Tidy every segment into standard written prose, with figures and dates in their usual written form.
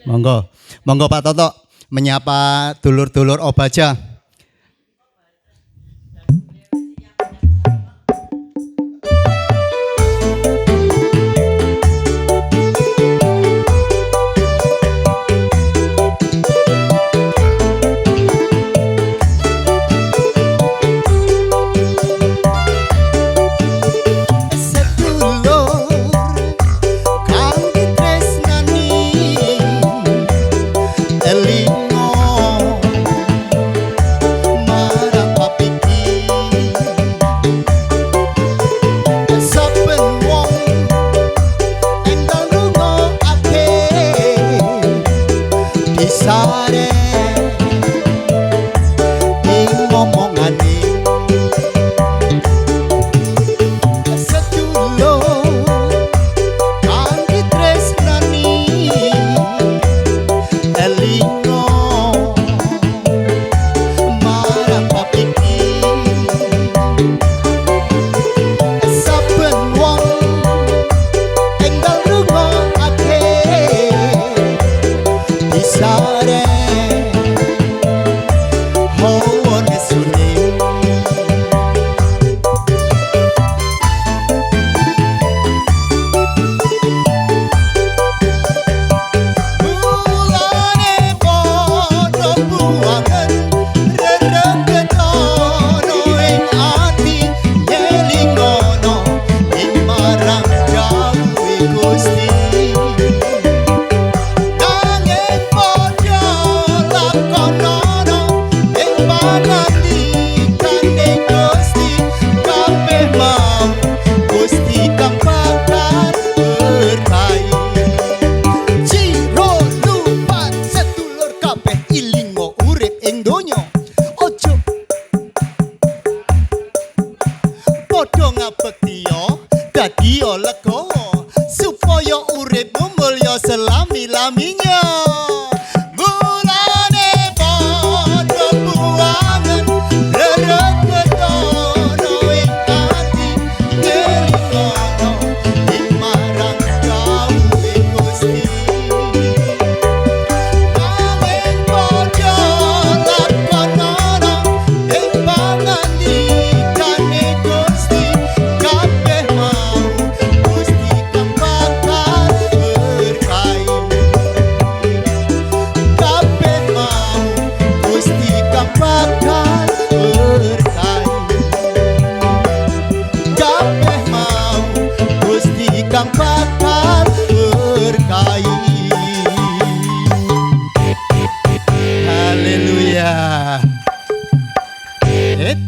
Monggo. Monggo Pak Toto menyapa dulur-dulur Obaja.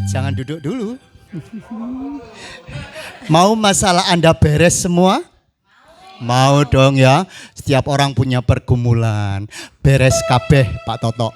Jangan duduk dulu. Mau masalah Anda beres semua? Mau dong ya. Setiap orang punya pergumulan. Beres kabeh Pak Toto.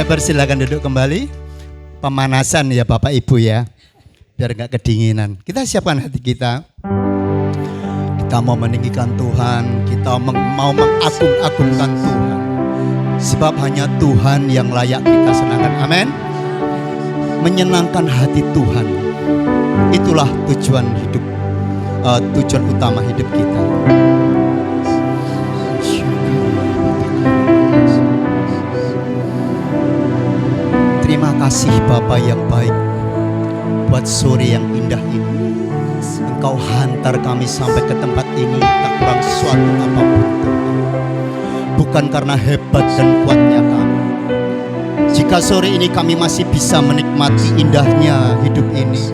persilakan duduk kembali. Pemanasan ya Bapak Ibu ya, biar nggak kedinginan. Kita siapkan hati kita. Kita mau meninggikan Tuhan, kita mau mengagung-agungkan Tuhan. Sebab hanya Tuhan yang layak kita senangkan. Amin. Menyenangkan hati Tuhan, itulah tujuan hidup, tujuan utama hidup kita. Terima kasih Bapa yang baik buat sore yang indah ini. Engkau hantar kami sampai ke tempat ini tak kurang sesuatu apapun Tuhan. Bukan karena hebat dan kuatnya kami. Jika sore ini kami masih bisa menikmati indahnya hidup ini,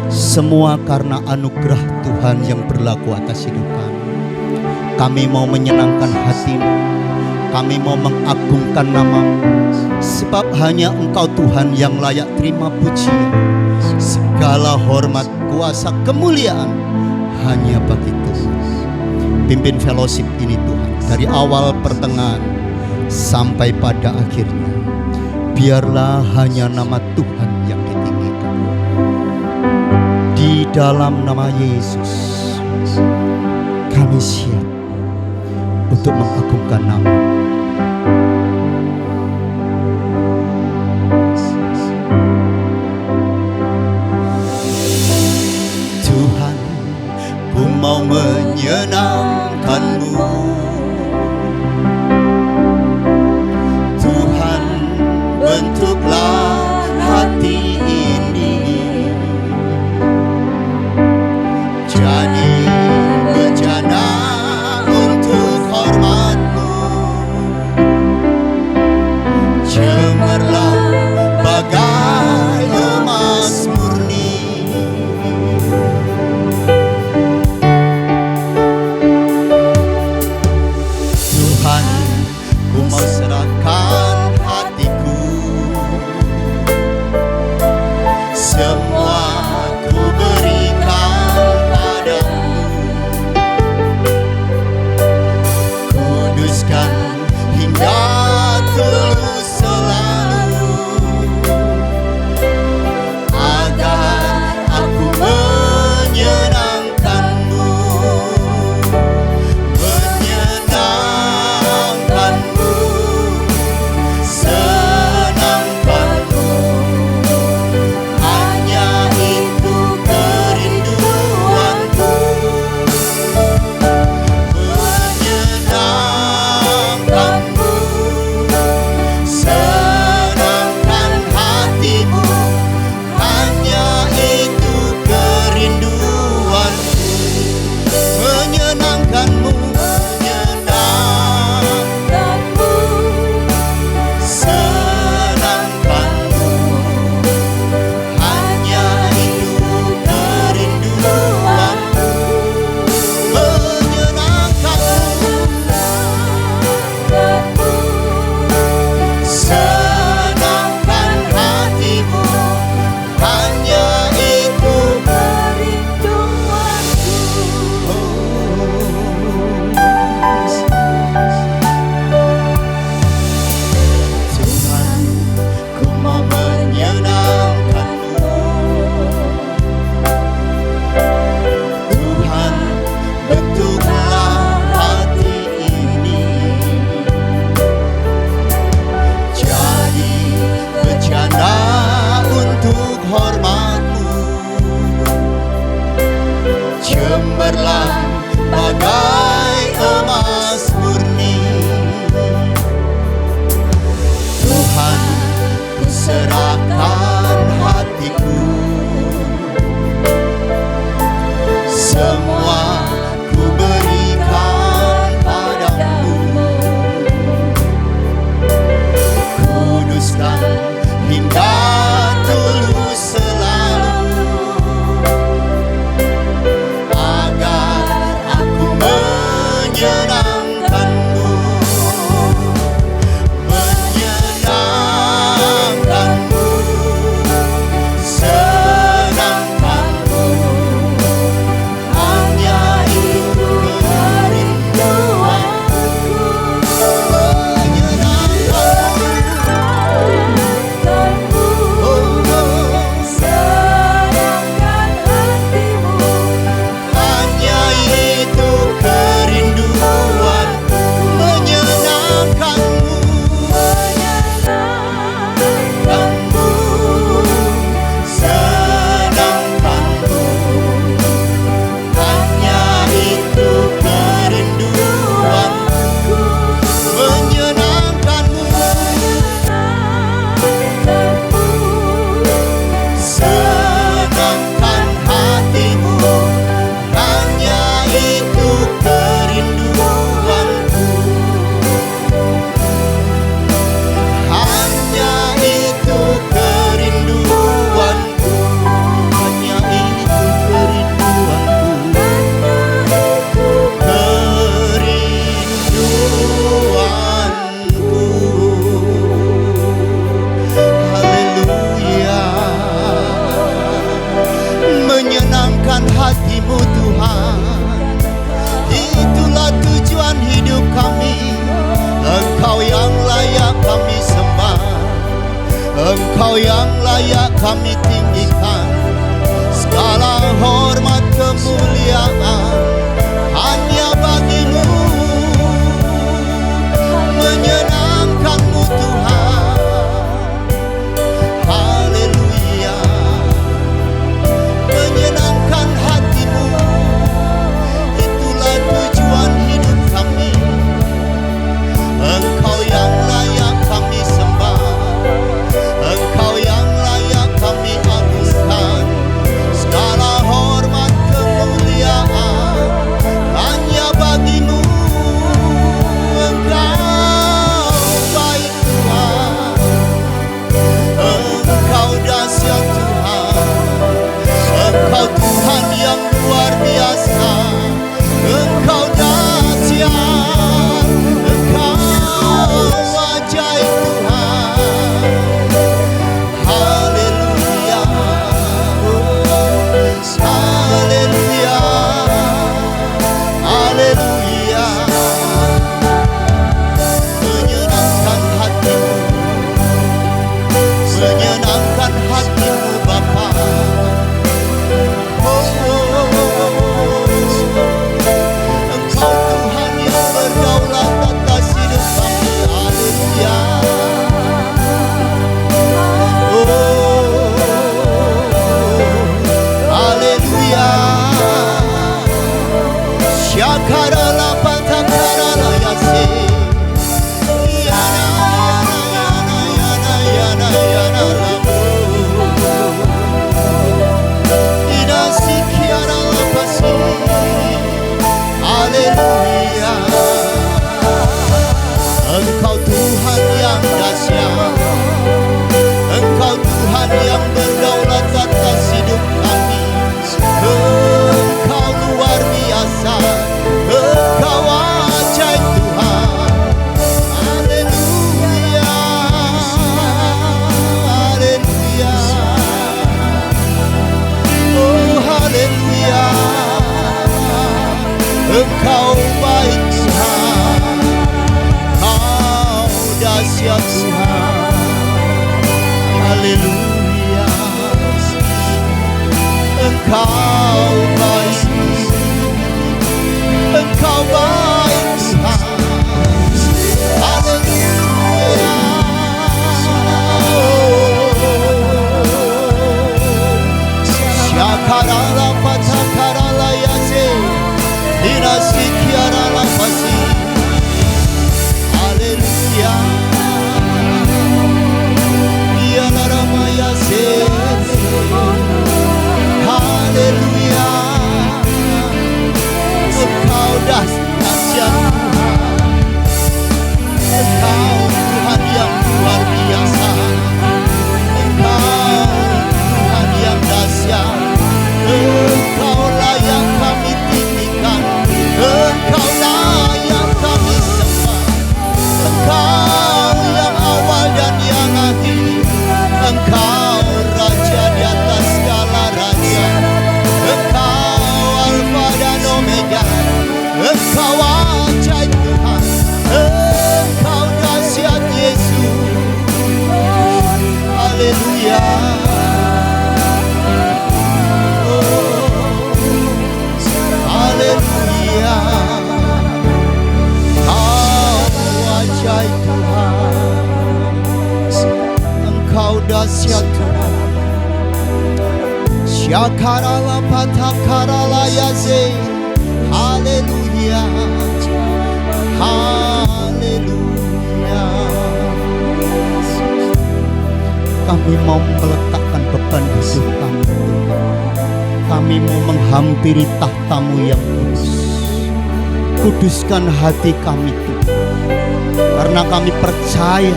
semua karena anugerah Tuhan yang berlaku atas hidup kami. Kami mau menyenangkan hati-Mu, kami mau mengagungkan nama-Mu, sebab hanya Engkau Tuhan yang layak terima pujian. Segala hormat, kuasa, kemuliaan hanya bagi Tuhan. Pimpin fellowship ini Tuhan, dari awal pertengahan sampai pada akhirnya. Biarlah hanya nama Tuhan yang ditinggikan. Di dalam nama Yesus, kami siap untuk mengagungkan nama. Tuhan, ku mau menyenangkan-Mu. Tuhan, bentuklah hati ini jadi bejana untuk hormat-Mu. Cemerlang bagai emas murni. Tuhan, ku mau serahkan hatiku, semua ku berikan padamu. Kuduskan hingga tulus selalu, agar aku menyenangkan-Mu, menyenangkan-Mu, senangkan-Mu. Hanya itu kerinduanku, menyenangkan-Mu, senangkan hati-Mu. Hanya itu kerinduanku, menyenangkan-Mu, menyenangkan-Mu, senangkan-Mu. Hanya itu kerinduanku, menyenangkan-Mu, senangkan hati-Mu. Hanya itu kerinduanku. Tuhan, ku mau menyenangkan-Mu. Tuhan, bentuklah hati ini jadi bejana untuk hormat-Mu. Cemerlang bagai emas murni. Tuhan, ku serahkan hatiku, semua ku berikan padamu. Kuduskan hingga tulus selalu, agar aku menyenangkan-Mu, menyenangkan-Mu, hatimu Tuhan. Itulah tujuan hidup kami. Engkau yang layak kami sembah, Engkau yang layak kami tinggikan. Segala hormat kemuliaan hanya bagimu. Menyenangkanmu Tuhan. Haleluya. Menyenangkan hatimu. Itulah tujuan hidup kami. Engkau yang layak kami sembah, Engkau yang layak kami agungkan. Segala hormat kemuliaan hanya bagimu. Engkau baik Tuhan, Engkau dahsyat Tuhan, Engkau Tuhan yang luar biasa. Engkau dahsyat, Engkau ajaib Tuhan. Haleluya, haleluya, haleluya. Menyenangkan hatimu, menyenangkan hatimu Bapa. Engkau Tuhan yang berdaulat atas hidup kami. Haleluya. Haleluya. Syakarala patakarala yase. Yana lamu. Inasikiara lapasi. Haleluya. Engkau Tuhan yang dahsyat, Engkau Tuhan yang berdaulat atas hidup kami. Engkau luar biasa, Engkau ajaib Tuhan. Haleluya, haleluya. Oh haleluya. Engkau baik Tuhan, Engkau dahsyat Tuhan. Haleluya. Engkau baik, Engkau baik Tuhan. Haleluya. Syakarala patakarala yase. Inasikiara lapasi. Haleluya. Yalarama se. Haleluya. Engkau dahsyat Tuhan, Engkau Tuhan yang luar biasa. Engkau Tuhan yang dahsyat. Engkau layak kami tinggikan, Engkau layak kami sembah. Engkau yang awal dan yang akhir. Engkau Raja di atas segala raja. Engkau Alfa dan Omega. Engkau ajaib Tuhan. Engkau dahsyat Yesus. Haleluya. Haleluya. Engkau ajaib Tuhan. Engkau dahsyat Tuhan. Syakarala patakarala yase. Haleluya. Haleluya. Kami mau meletakkan beban hidup kami. Kami mau menghampiri tahta-Mu yang kudus. Kuduskan hati kami Tuhan. Karena kami percaya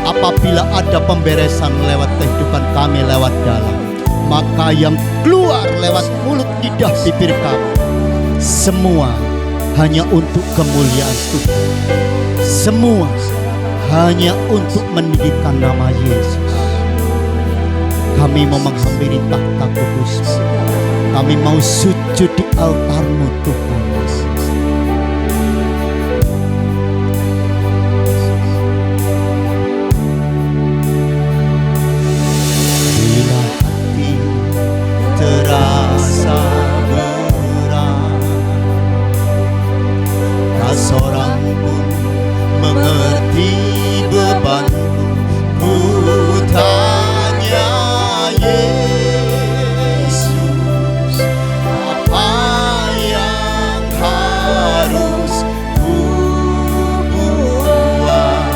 apabila ada pemberesan lewat kehidupan kami lewat dalam, maka yang keluar lewat mulut, lidah, bibir kami semua hanya untuk kemuliaan Tuhan. Semua hanya untuk meninggikan nama Yesus. Kami mau menghampiri takhta kudus-Mu. Kami mau sujud di altar-Mu Tuhan. Bila hati terasa berat, tak seorang pun mengerti bebanku. Ku tanya Yesus, apa yang harus ku buat?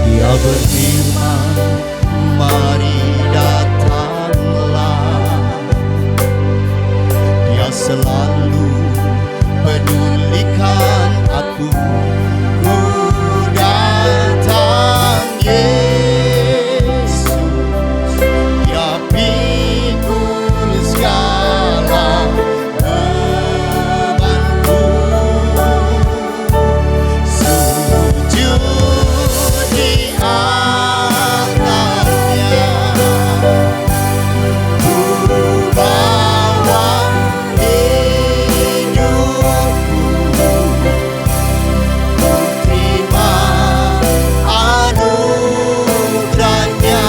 Dia berfirman, mari datanglah. Dia selalu pedulikan aku. Ku datang Yesus, Dia pikul segala bebanku. Sujud di altar-Nya, ku bawa hidupku. Terima anugerahnya,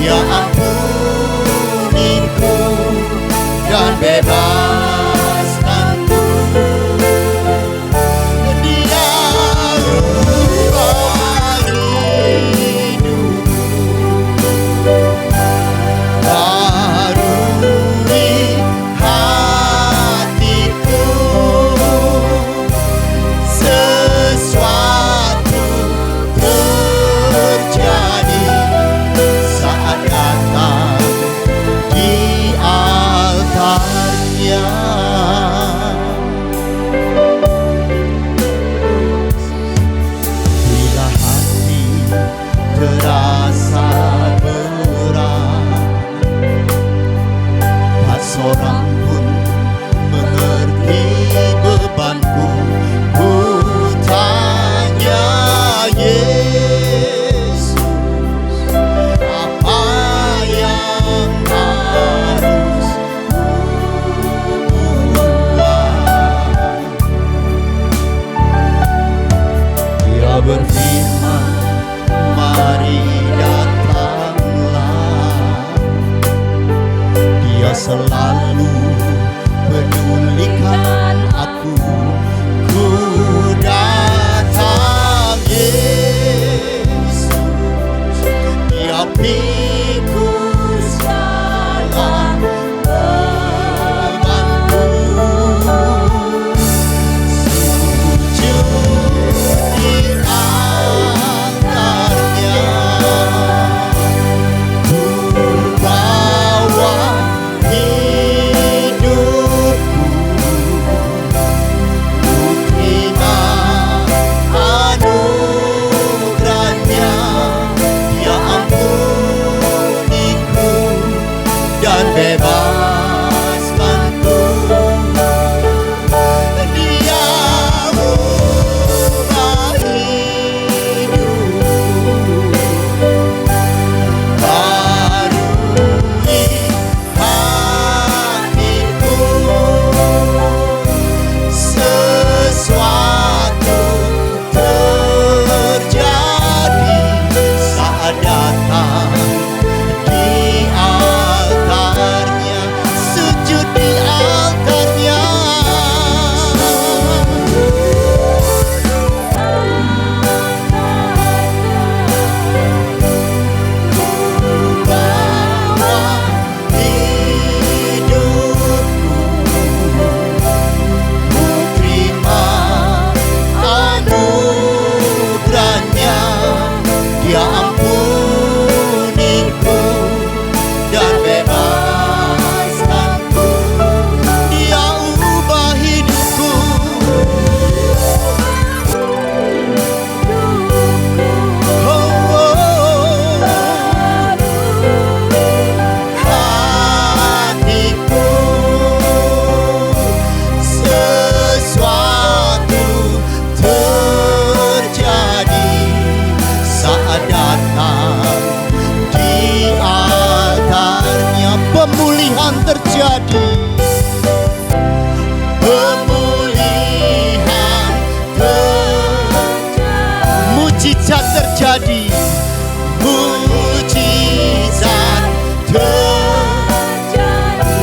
Dia ampuniku dan bebaskanku. Dia rubah hidupku, barui hatiku. Sesuatu terjadi saat datang di altar-Nya. Bila hati terasa berat, tak seorang pun mengerti bebanku. Ku tanya Yesus, apa yang harus ku buat? Dia berfirman, mari datanglah. Dia selalu pedulikan aku. Ku datang Yesus, Dia pikul segala bebanku. Sujud di altar-Nya, ku bawa hidupku. Ku terima anugerahnya, Dia ampuniku dan bebaskanku. Dia rubah hidupku, barui hatiku. Sesuatu terjadi saat datang di altar-Nya. Sujud di altar-Nya. Ku bawa hidupku, ku terima anugerahnya, Dia ampuniku dan bebaskanku. Dia ubah hidupku. Oh, oh, hatiku. Sesuatu terjadi saat datang pemulihan terjadi. Pemulihan mujizat terjadi. Mujizat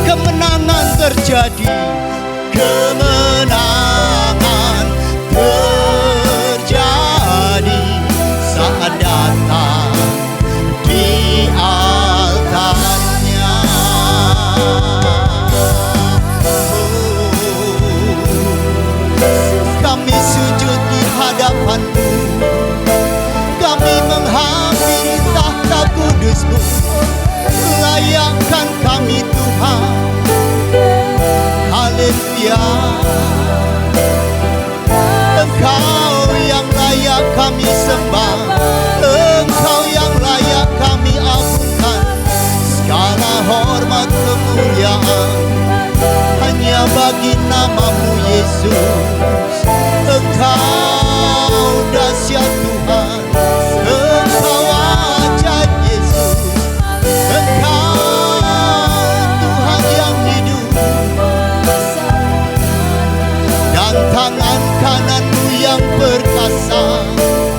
kemenangan terjadi. Kemenangan terjadi saat datang di altarnya. Kami sujud di hadapan-Mu, kami menghampiri tahta kudus-Mu. Layakkan kami Tuhan. Haleluya. Engkau yang layak kami sembah, Engkau yang layak kami agungkan. Segala hormat kemuliaan hanya bagi nama-Mu Yesus. Engkau dahsyat Tuhan, Engkau ajaib Yesus. Engkau Tuhan yang hidup, dan tangan kanan-Mu yang perkasa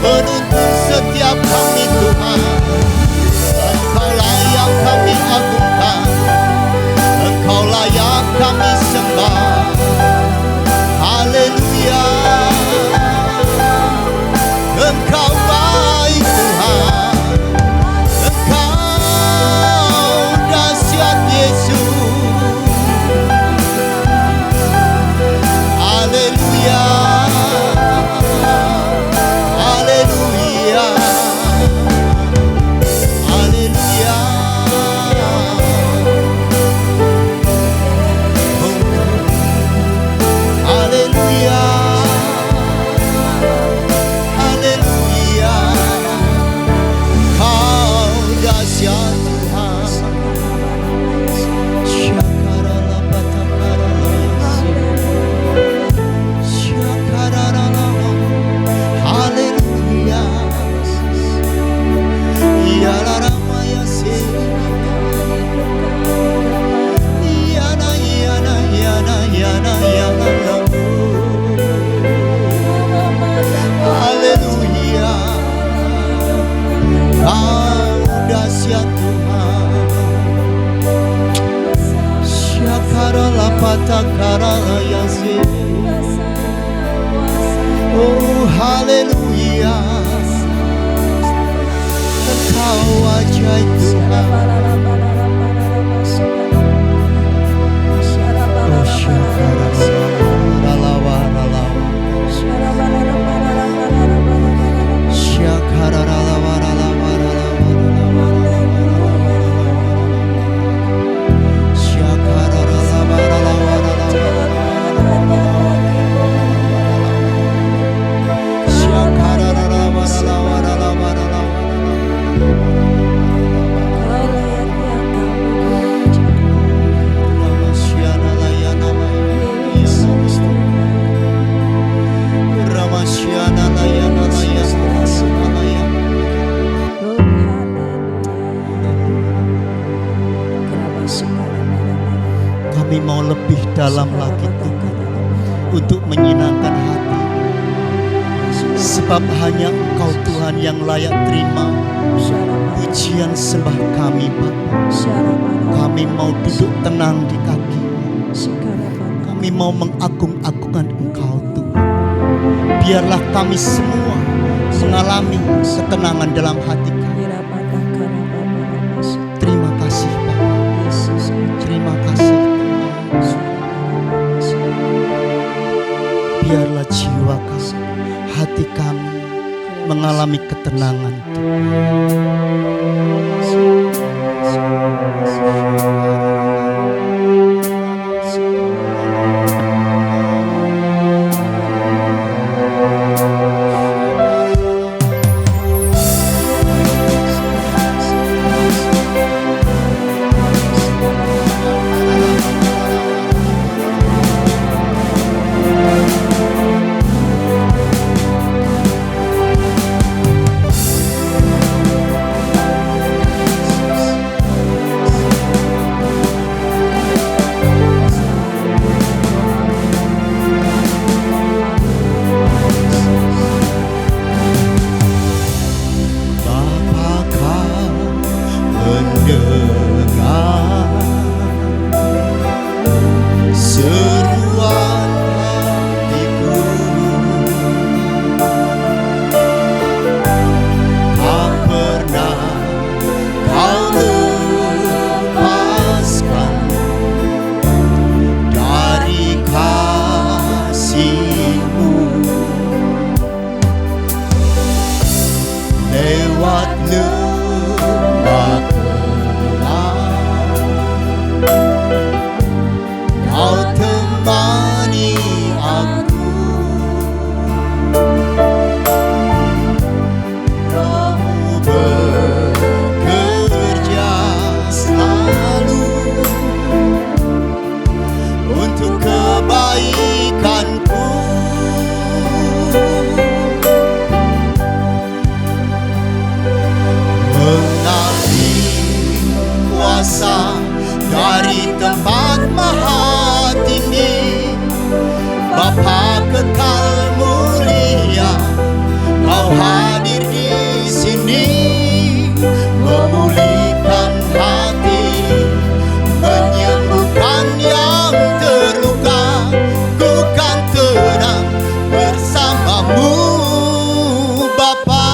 menuntun setiap kami Tuhan. Engkau layak kami agungkan, Engkau layak kami sembah. Haleluya. Engkau baik Tuhan, Engkau dahsyat Yesus. Haleluya. Haleluya. Haleluya. Haleluya. Haleluya. Kau dahsyat Tuhan. Syakarala patakarala syakarala. Haleluya. Yalara maya se. Yana yana yana yana yana. Haleluya. Kau dahsyat Tuhan. Syakarala patakarala yase. Oh haleluya. Engkau ajaib Tuhan. Oh syakarala lawa. Kami mau lebih dalam lagi Tuhan, untuk menyenangkan hati. Sebab hanya Engkau Tuhan yang layak terima pujian sembah kami Bapa. Kami mau duduk tenang di kaki. Kami mau mengagung-agungkan Engkau Tuhan. Biarlah kami semua mengalami ketenangan dalam hati kami. Terima kasih Bapa. Terima kasih Tuhan. Biarlah jiwa kami, hati kami mengalami ketenangan lembah gelap, Kau temani aku. Rohmu bekerja selalu untuk kebaikanku. Mengambil kuasa dari tempat maha tinggi, Bapa kekal mulia, Kau hadir di sini, memulihkan hati, menyembuhkan yang terluka. Ku kan tenang bersamamu, Bapa.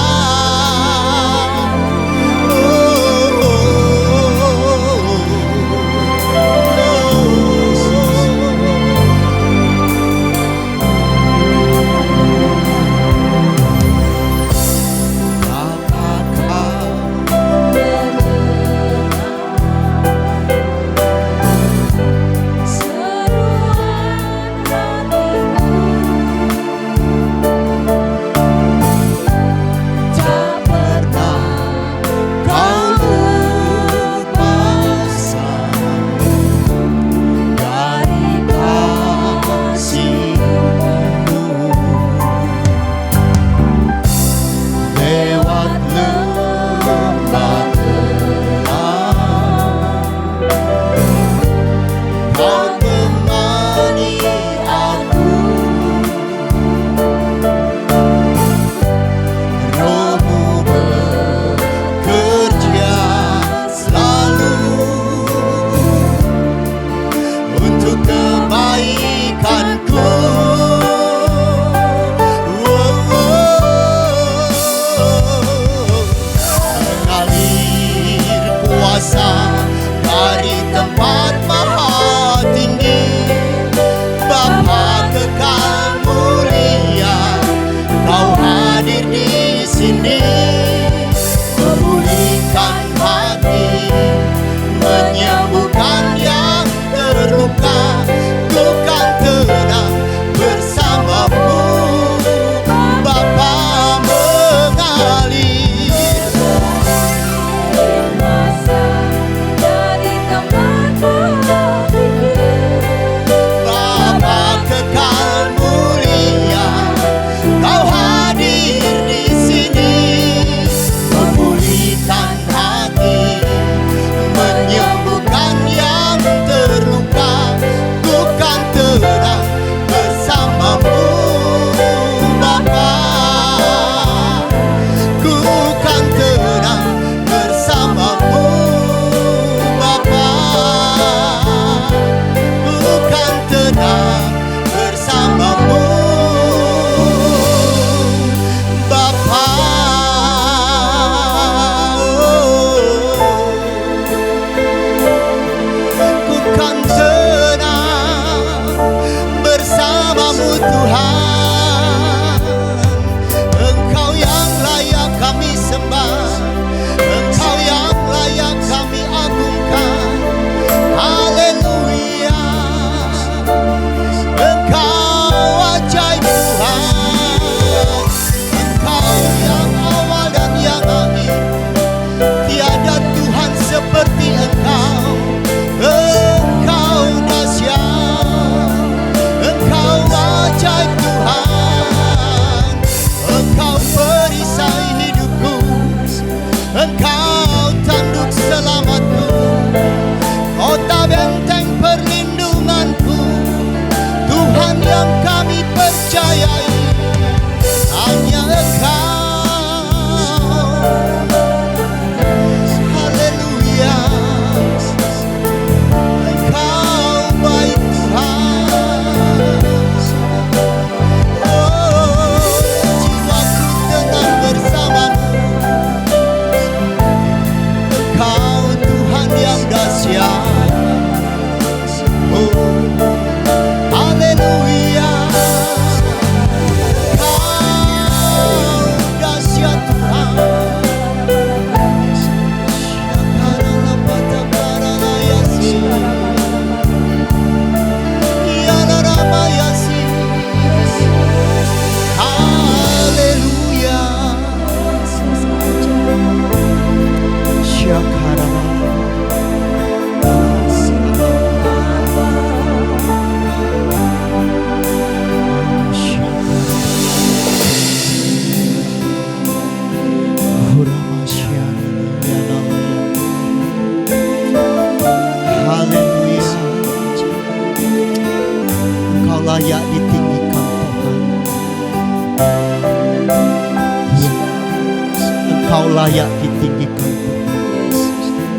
Dari tempat maha tinggi, Bapa kekal mulia, Kau hadir di sini, memulihkan hati, menyembuhkan yang terluka. Ku kan tenang bersamamu, Bapa mengalir. layak ditinggikan.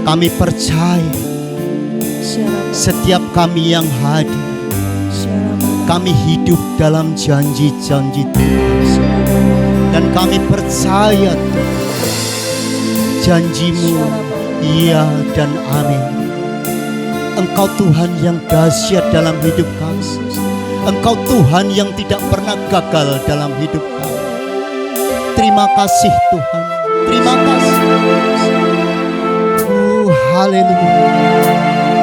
Kami percaya setiap kami yang hadir, kami hidup dalam janji-janji Tuhan. Dan kami percaya Tuhan, janji-Mu iya dan amin. Engkau Tuhan yang dahsyat dalam hidup kami. Engkau Tuhan yang tidak pernah gagal dalam hidup kami. Terima kasih Tuhan, terima kasih. Haleluya.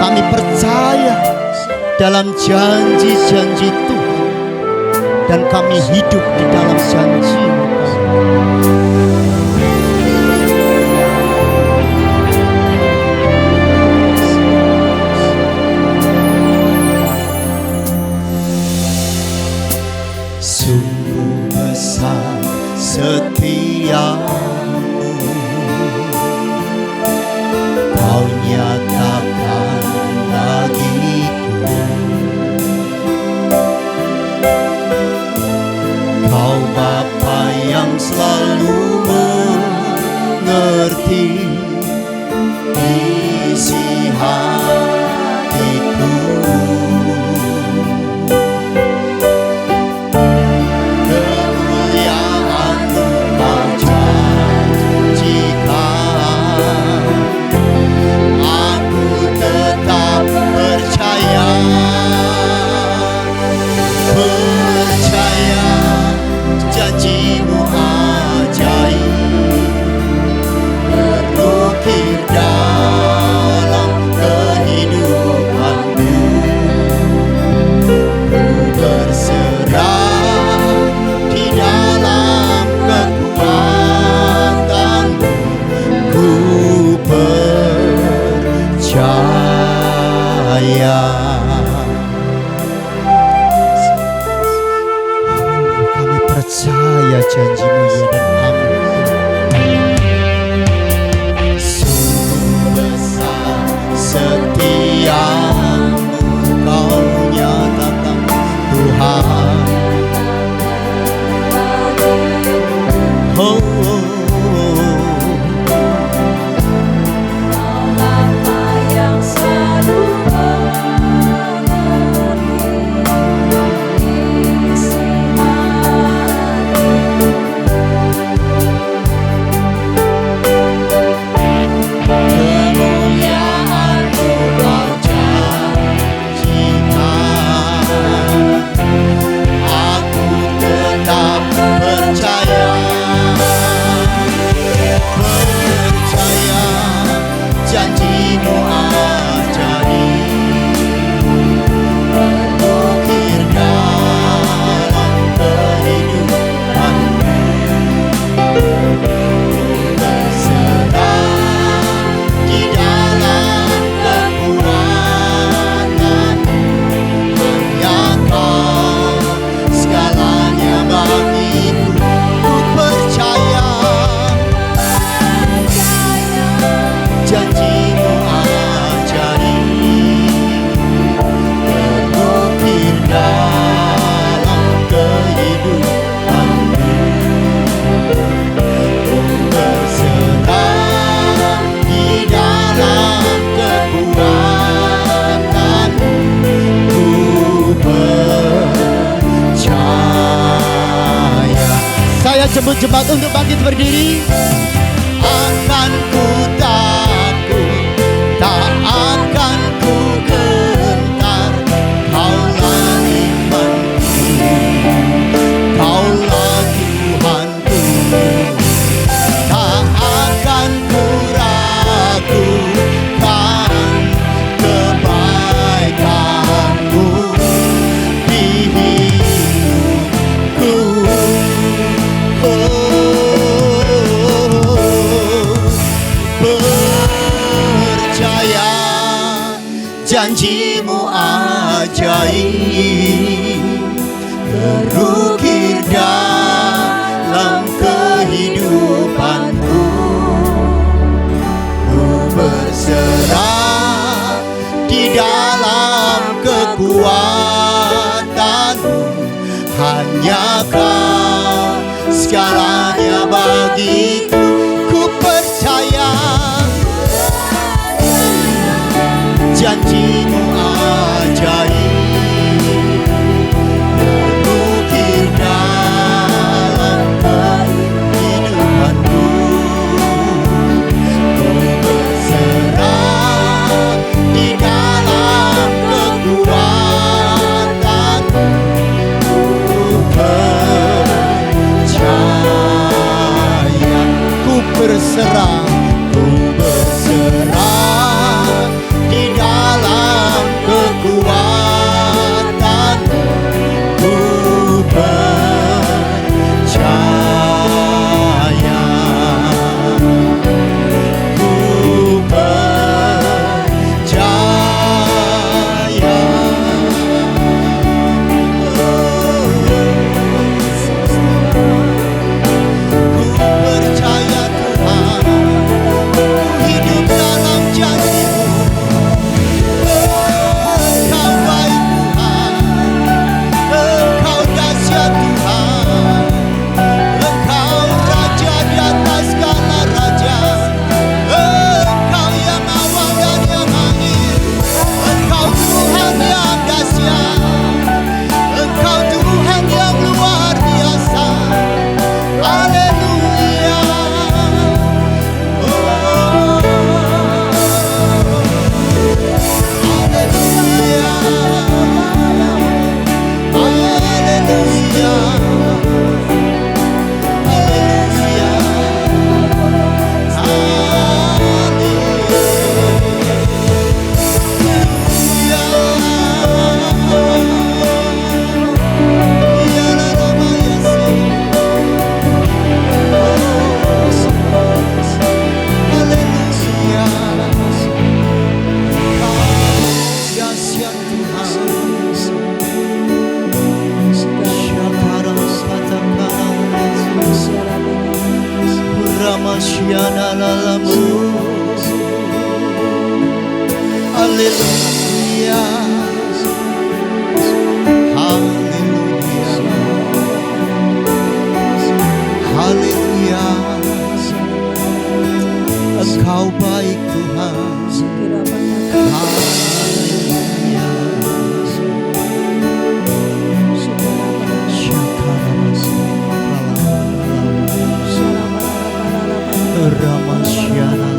Kami percaya dalam janji-janji Tuhan, dan kami hidup di dalam janji-Mu. Sungguh besar setiamu, Kau nyatakan bagiku. Kau Bapa yang selalu mengerti isi hatiku. Kami percaya janji-Mu ya dan amin. Sungguh besar setiamu, Kau nyatakan Tuhan. Oh, jemput jemaat untuk bangkit berdiri. Akan ku takut, tak akan ku gentar. Kaulah imanku, Kaulah Tuhanku. Tak akan ku ragukan kebaikan-Mu di hidupku. Percaya janji-Mu ajaib, terukir dalam kehidupanku. Ku berserah di dalam kekuatan-Mu, hanya Kau segalanya bagiku. Ku percaya Haleluya, haleluya, haleluya. Engkau baik Tuhan. Haleluya. Ramasyana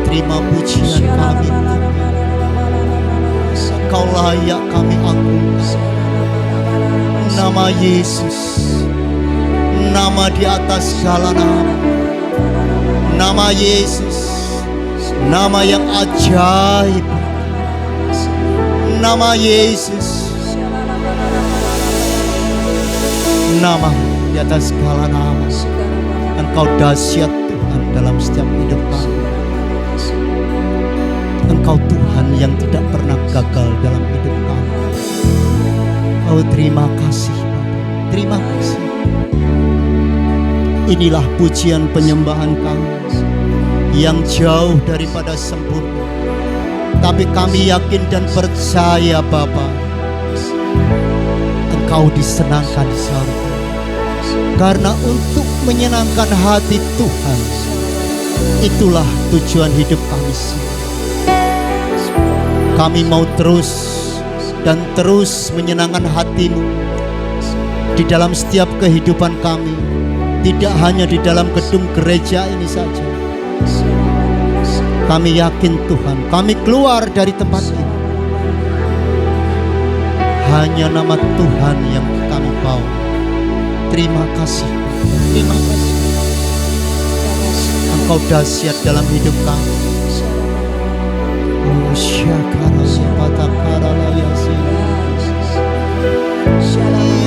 terima pujian kami. Engkau layak kami agungkan. Nama Yesus, nama di atas segala nama. Nama Yesus, nama yang ajaib. Nama Yesus, nama di atas segala nama. Engkau dahsyat Tuhan dalam setiap hidup kami. Engkau Tuhan yang tidak pernah gagal dalam hidup kami. Oh, terima kasih Bapa. Terima kasih. Inilah pujian penyembahan kami yang jauh daripada sempurna. Tapi kami yakin dan percaya Bapa, Engkau disenangkan di surga. Karena untuk menyenangkan hati Tuhan, itulah tujuan hidup kami semua. Kami mau terus dan terus menyenangkan hati-Mu di dalam setiap kehidupan kami. Tidak hanya di dalam gedung gereja ini saja. Kami yakin Tuhan, kami keluar dari tempat ini, hanya nama Tuhan yang kami bawa. Terima kasih. Terima kasih. Engkau dahsyat dalam hidup kami. Oh, syakara patakara layasi.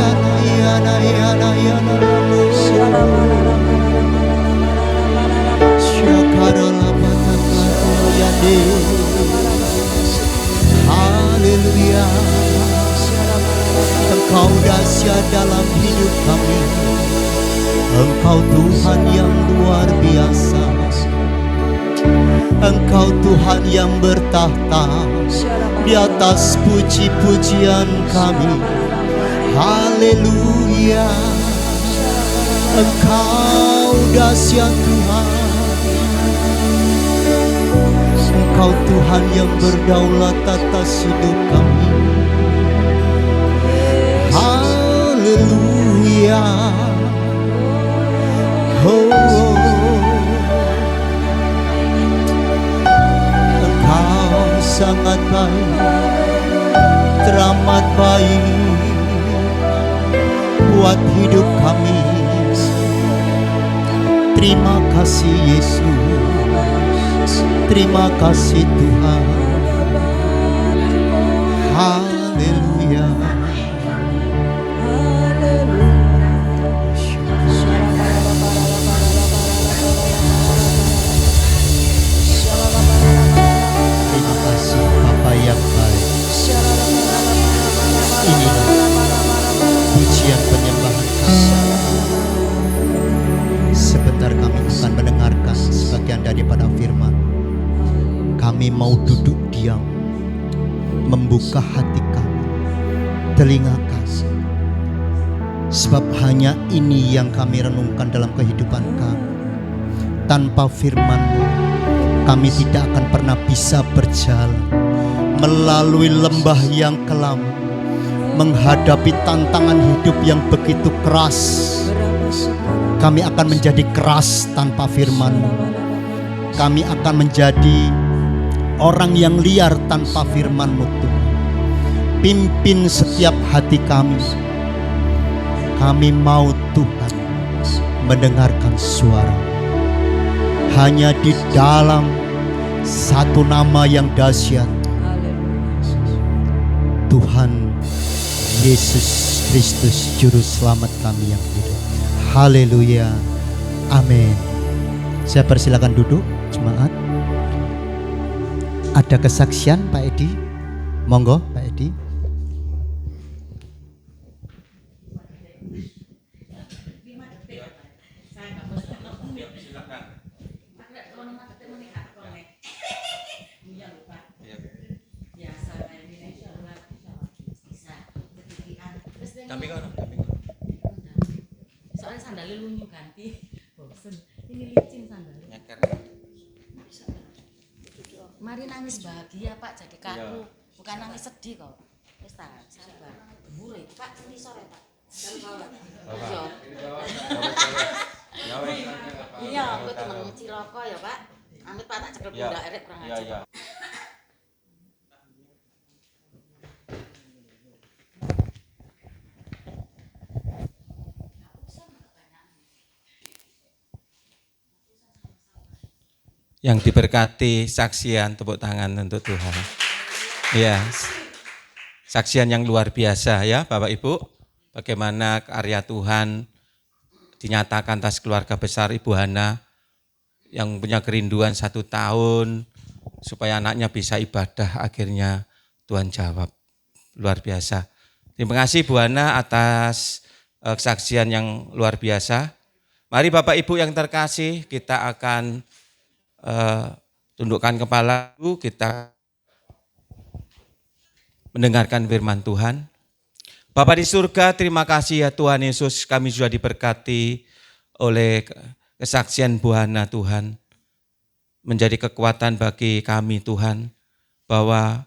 Yana yana yana yana. Syakara patakara layani. Haleluya. Engkau dahsyat dalam hidup kami. Engkau Tuhan yang luar biasa. Engkau Tuhan yang bertahta di atas puji-pujian kami. Haleluya. Engkau dahsyat Tuhan. Engkau Tuhan yang berdaulat atas hidup kami. Haleluya. Oh, Engkau sangat baik, teramat baik buat hidup kami. Terima kasih Yesus, terima kasih Tuhan. Haleluya. Inilah pujian penyembahan kami. kami mau duduk diam, membuka hati kami, telinga kami. Sebab hanya ini yang kami renungkan dalam kehidupan kami. Tanpa firman-Mu, kami tidak akan pernah bisa berjalan melalui lembah yang kelam, menghadapi tantangan hidup yang begitu keras. Kami akan menjadi keras tanpa firman-Mu. Kami akan menjadi orang yang liar tanpa firman-Mu, Tuhan. Pimpin setiap hati kami. Kami mau, Tuhan, mendengarkan suara. Hanya di dalam satu nama yang dahsyat, Tuhan Yesus Kristus, Juru Selamat kami yang hidup. Haleluya. Amin. Saya persilakan duduk, jemaat. Ada kesaksian Pak Edi? Monggo Pak Edi. Soalnya sandalnya lunyu ganti, bosen. Ini licin sandalnya. Mari nangis bahagia Pak, jadi kaku, bukan nangis sedih kok. Wis ta, sabar. Buri Pak, ini sore Pak. Iya, aku temen Ciloko ya Pak. Amit Pak tak cekel pundak erek kurang aja. Yang diberkati saksian, tepuk tangan untuk Tuhan. Ya, saksian yang luar biasa ya Bapak Ibu. Bagaimana karya Tuhan dinyatakan atas keluarga besar Ibu Hana yang punya kerinduan 1 tahun supaya anaknya bisa ibadah, akhirnya Tuhan jawab. Luar biasa. Terima kasih Bu Hana atas kesaksian yang luar biasa. Mari Bapak Ibu yang terkasih, kita akan tundukkan kepala, kita mendengarkan firman Tuhan. Bapa di surga, terima kasih ya Tuhan Yesus, kami sudah diberkati oleh kesaksian Bu Hana Tuhan. Menjadi kekuatan bagi kami Tuhan, bahwa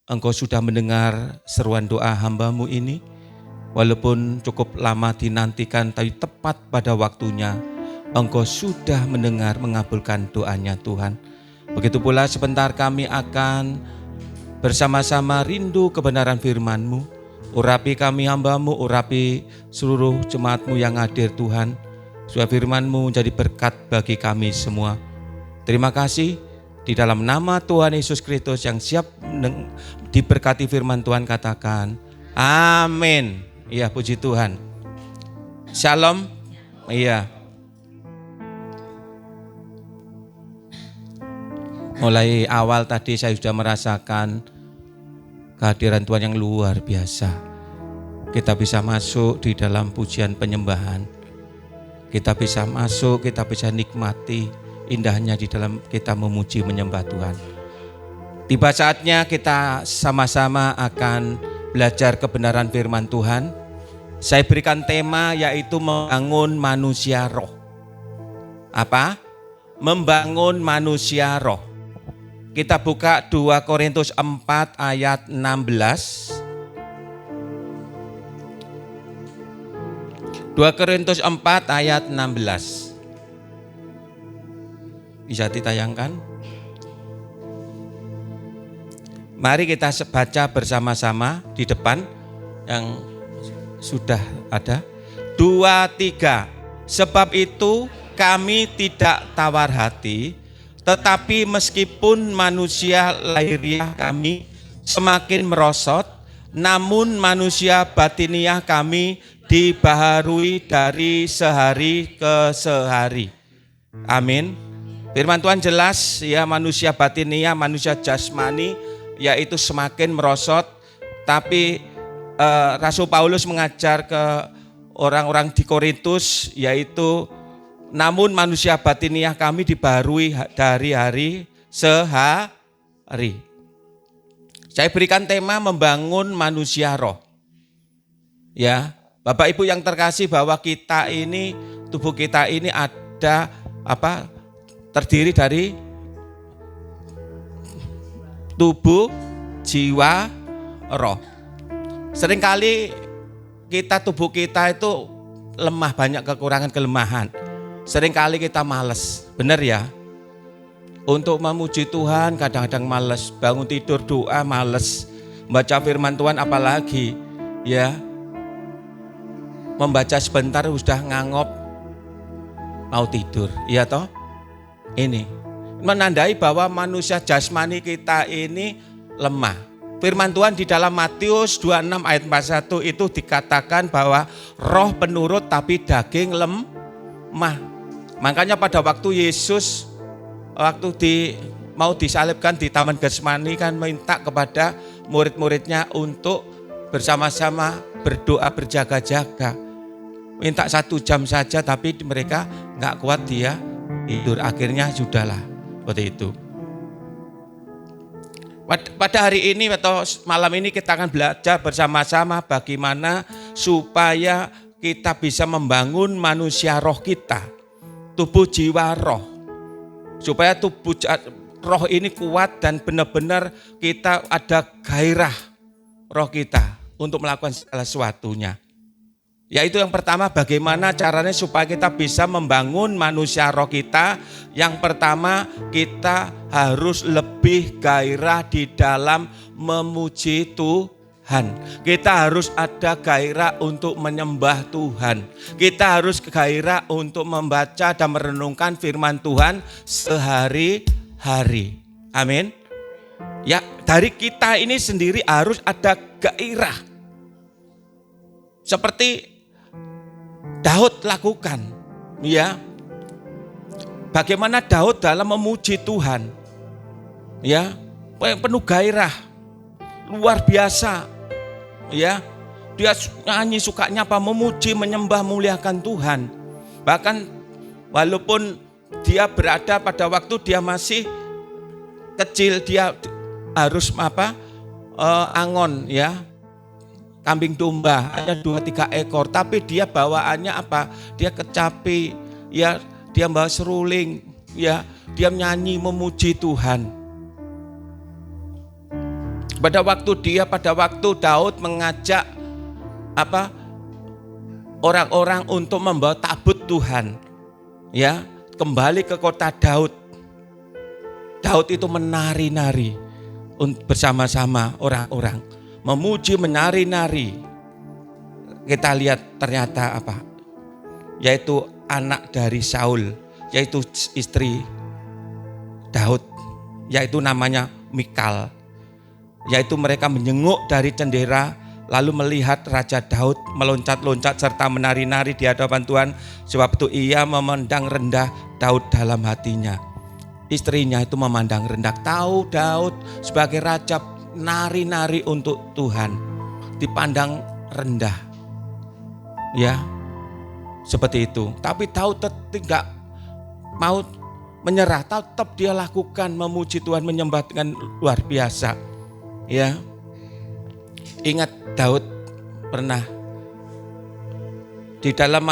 Engkau sudah mendengar seruan doa hamba-Mu ini. Walaupun cukup lama dinantikan, tapi tepat pada waktunya, Engkau sudah mendengar, mengabulkan doanya Tuhan. Begitu pula sebentar kami akan bersama-sama rindu kebenaran firman-Mu. Urapi kami hamba-Mu, urapi seluruh jemaat-Mu yang hadir Tuhan. Supaya firman-Mu menjadi berkat bagi kami semua. Terima kasih di dalam nama Tuhan Yesus Kristus yang siap diberkati firman Tuhan, katakan amin. Iya, puji Tuhan. Shalom. Iya. Mulai awal tadi saya sudah merasakan kehadiran Tuhan yang luar biasa. Kita bisa masuk di dalam pujian penyembahan. Kita bisa masuk, kita bisa nikmati indahnya di dalam kita memuji menyembah Tuhan. Tiba saatnya kita sama-sama akan belajar kebenaran firman Tuhan. Saya berikan tema yaitu membangun manusia roh. Apa? Membangun manusia roh. Kita buka 2 Korintus 4 ayat 16. 2 Korintus 4 ayat 16. Bisa ditayangkan? Mari kita baca bersama-sama di depan yang sudah ada. 2, 3. Sebab itu kami tidak tawar hati, tetapi meskipun manusia lahiriah kami semakin merosot, namun manusia batiniah kami dibaharui dari sehari ke sehari. Amin. Firman Tuhan jelas ya, manusia batiniah, manusia jasmani yaitu semakin merosot, tapi Rasul Paulus mengajar ke orang-orang di Korintus yaitu namun manusia batiniah kami dibaharui dari hari hari. Saya berikan tema membangun manusia roh. Ya, Bapak Ibu yang terkasih, bahwa kita ini, tubuh kita ini ada terdiri dari tubuh, jiwa, roh. Seringkali tubuh kita itu lemah, banyak kekurangan, kelemahan. Seringkali kita malas, benar ya? Untuk memuji Tuhan kadang-kadang malas, bangun tidur doa malas, membaca firman Tuhan apalagi, ya. Membaca sebentar sudah ngangop, mau tidur, iya toh? Ini menandai bahwa manusia jasmani kita ini lemah. Firman Tuhan di dalam Matius 26 ayat 41 itu dikatakan bahwa roh penurut tapi daging lemah. Makanya pada waktu Yesus mau disalibkan di Taman Getsemani kan minta kepada murid-muridnya untuk bersama-sama berdoa berjaga-jaga. Minta 1 jam saja tapi mereka nggak kuat, dia tidur. Akhirnya sudahlah, seperti itu. Pada hari ini atau malam ini kita akan belajar bersama-sama bagaimana supaya kita bisa membangun manusia roh kita, tubuh, jiwa, roh. Supaya tubuh roh ini kuat dan benar-benar kita ada gairah roh kita untuk melakukan segala sesuatunya. Yaitu yang pertama, bagaimana caranya supaya kita bisa membangun manusia roh kita. Yang pertama, kita harus lebih gairah di dalam memuji Tuhan. Kita harus ada gairah untuk menyembah Tuhan. Kita harus gairah untuk membaca dan merenungkan firman Tuhan sehari-hari. Amin. Ya, dari kita ini sendiri harus ada gairah. Seperti Daud lakukan, ya. Bagaimana Daud dalam memuji Tuhan, ya, penuh gairah, luar biasa, ya. Dia nyanyi sukanya memuji, menyembah, memuliakan Tuhan. Bahkan walaupun dia berada pada waktu dia masih kecil, dia harus angon, ya. Kambing domba hanya 2-3 ekor, tapi dia bawaannya Dia kecapi, ya, dia bawa seruling, ya, dia nyanyi memuji Tuhan. Pada waktu Daud mengajak orang-orang untuk membawa tabut Tuhan, ya, kembali ke kota Daud. Daud itu menari-nari bersama-sama orang-orang. Memuji, menari-nari. Kita lihat ternyata yaitu anak dari Saul, yaitu istri Daud, yaitu namanya Mikal. Yaitu mereka menyenguk dari jendela, lalu melihat Raja Daud meloncat-loncat serta menari-nari di hadapan Tuhan. Sebab itu ia memandang rendah Daud dalam hatinya. Istrinya itu memandang rendah. Tahu Daud sebagai raja, nari-nari untuk Tuhan, dipandang rendah, ya, seperti itu. Tapi Daud tidak mau menyerah, tetap dia lakukan memuji Tuhan, menyembah dengan luar biasa, ya. Ingat Daud pernah di dalam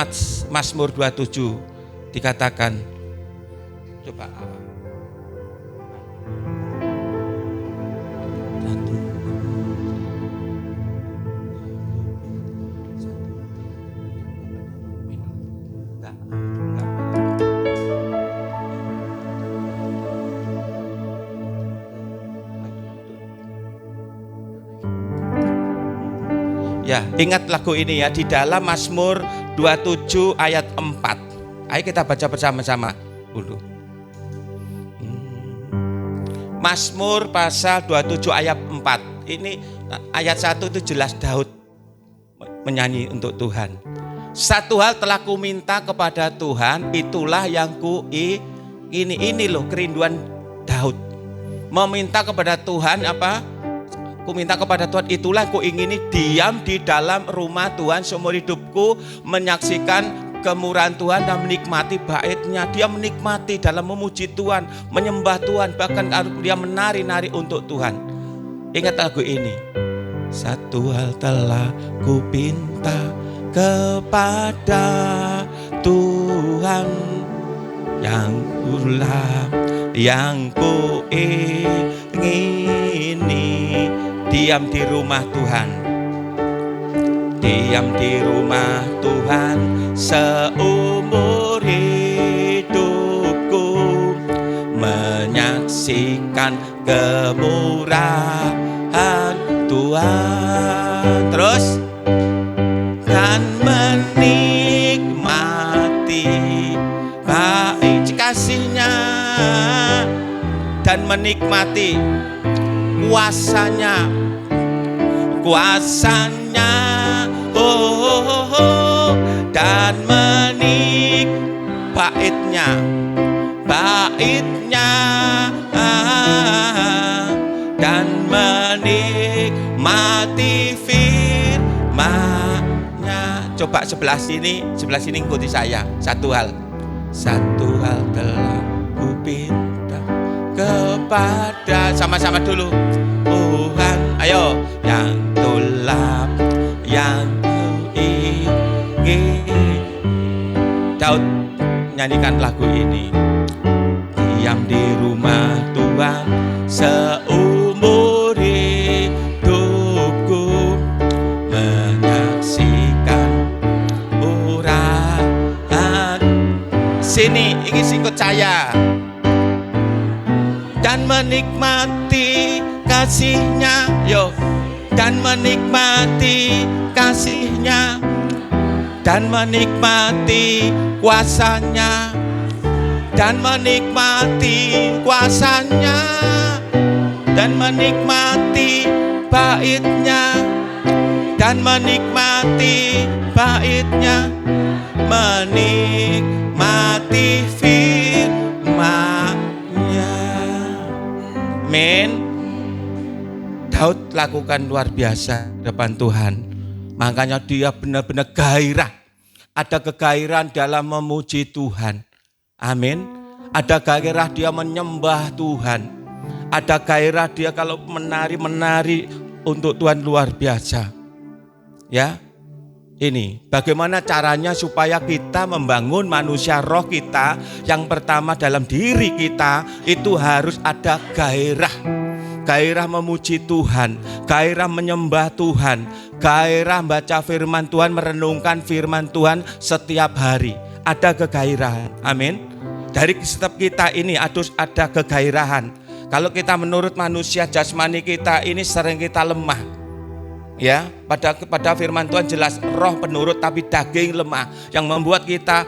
Mazmur 27 dikatakan, coba ya, ingat lagu ini ya, di dalam Mazmur 27 ayat 4. Ayo kita baca bersama-sama dulu. Mazmur pasal 27 ayat 4. Ini ayat 1 itu jelas Daud menyanyi untuk Tuhan. Satu hal telah ku minta kepada Tuhan, itulah yang ku ini loh kerinduan Daud. Meminta kepada Tuhan Ku minta kepada Tuhan, itulah ku ingini diam di dalam rumah Tuhan seumur hidupku, menyaksikan kemurahan Tuhan dan menikmati bait-Nya. Dia menikmati dalam memuji Tuhan, menyembah Tuhan, bahkan dia menari-nari untuk Tuhan. Ingat lagu ini. Satu hal telah ku pinta kepada Tuhan, yang ku ingini, diam di rumah Tuhan. Diam di rumah Tuhan seumur hidupku, menyaksikan kemurahan Tuhan. Terus, dan menikmati baik kasih-Nya, dan menikmati kuasa-Nya, dan bait-Nya, dan menikmati firman-Nya. Coba sebelah sini ikuti saya. Satu hal telah ku pinta kepada, sama-sama dulu, Tuhan. Ayo, yang telah, yang ku ingin. Daud nyanyikan lagu ini. Diam di rumah Tuhan seumur hidupku, menyaksikan urahan. Sini, ingin ikut saya. Dan menikmati kasih-Nya, yo. Dan menikmati kasih-Nya, dan menikmati kuasa-Nya, dan menikmati kuasa-Nya, dan menikmati bait-Nya, dan menikmati bait-Nya, menikmati firman-Nya. Amin. Daud lakukan luar biasa di depan Tuhan. Makanya dia benar-benar gairah. Ada kegairahan dalam memuji Tuhan. Amin. Ada gairah dia menyembah Tuhan. Ada gairah dia kalau menari untuk Tuhan, luar biasa. Ya. Ini bagaimana caranya supaya kita membangun manusia roh kita. Yang pertama dalam diri kita itu harus ada gairah. Gairah memuji Tuhan, gairah menyembah Tuhan, gairah baca firman Tuhan, merenungkan firman Tuhan setiap hari. Ada kegairahan, amin. Dari setiap kita ini harus ada kegairahan. Kalau kita menurut manusia jasmani kita ini sering kita lemah. Ya, pada firman Tuhan jelas roh penurut tapi daging lemah, yang membuat kita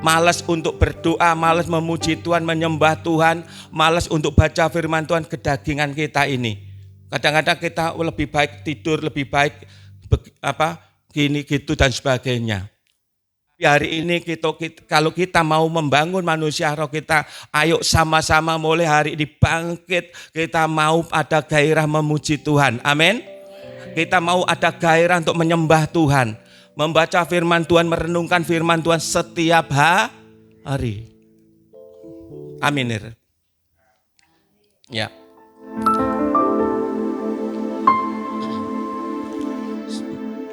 malas untuk berdoa, malas memuji Tuhan, menyembah Tuhan, malas untuk baca firman Tuhan. Kedagingan kita ini. Kadang-kadang kita lebih baik tidur, lebih baik gini gitu dan sebagainya. Hari ini kalau kita mau membangun manusia roh kita, ayo sama-sama mulai hari ini bangkit. Kita mau ada gairah memuji Tuhan. Amin. Kita mau ada gairah untuk menyembah Tuhan, membaca firman Tuhan, merenungkan firman Tuhan setiap hari. Amin. Ya.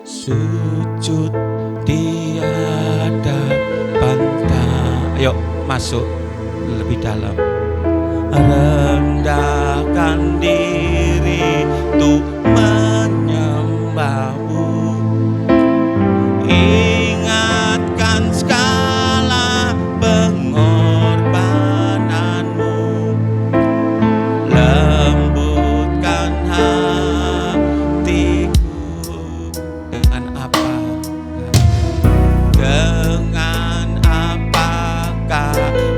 Sujud di hadapan Tuhan. Ayo masuk lebih dalam. Rendahkan diri untuk menyembahmu. Ingatkan segala pengorbananmu. Lembutkan hatiku. Dengan apakah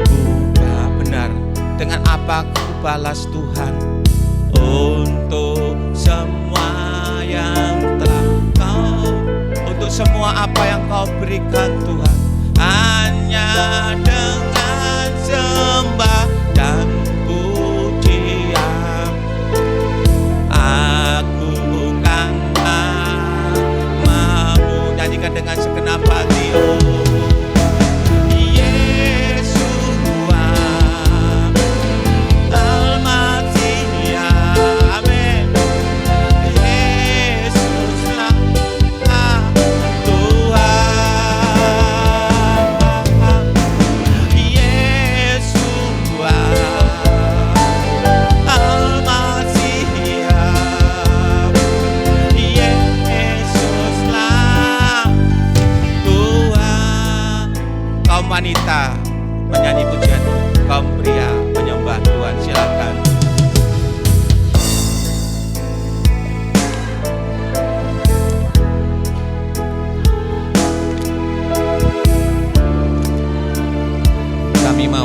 ubah benar? Dengan apa ku balas Tuhan untuk semua yang telah kau, untuk semua apa yang kau berikan Tuhan. Hanya dengan sembah dan pujian aku bukan mau nyanyikan dengan segenap hati. Oh,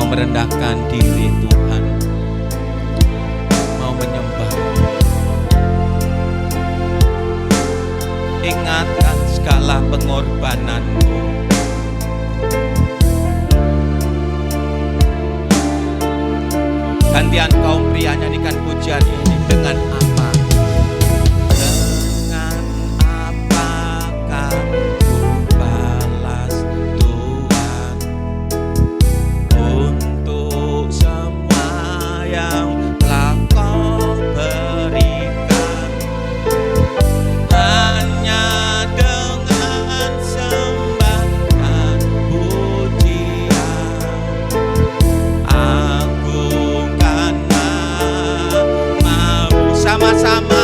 merendahkan diri Tuhan, mau menyembah. Ingatkan segala pengorbananmu. Gantian kaum pria nyanyikan pujian ini dengan apa? Dengan apakah ku balas Tuhan untuk semua yang telah Kau berikan? Hanya dengan sembah dan pujian, agungkan namamu sama-sama.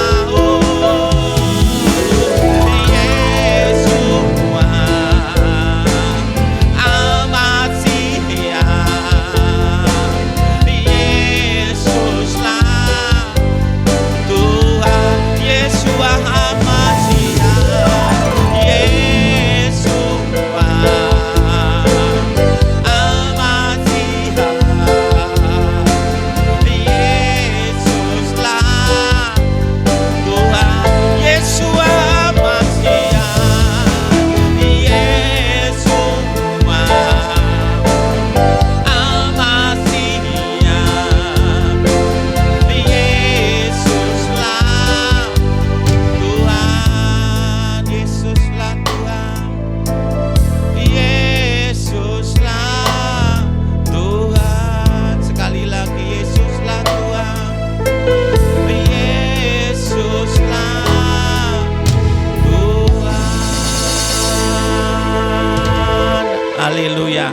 Haleluya.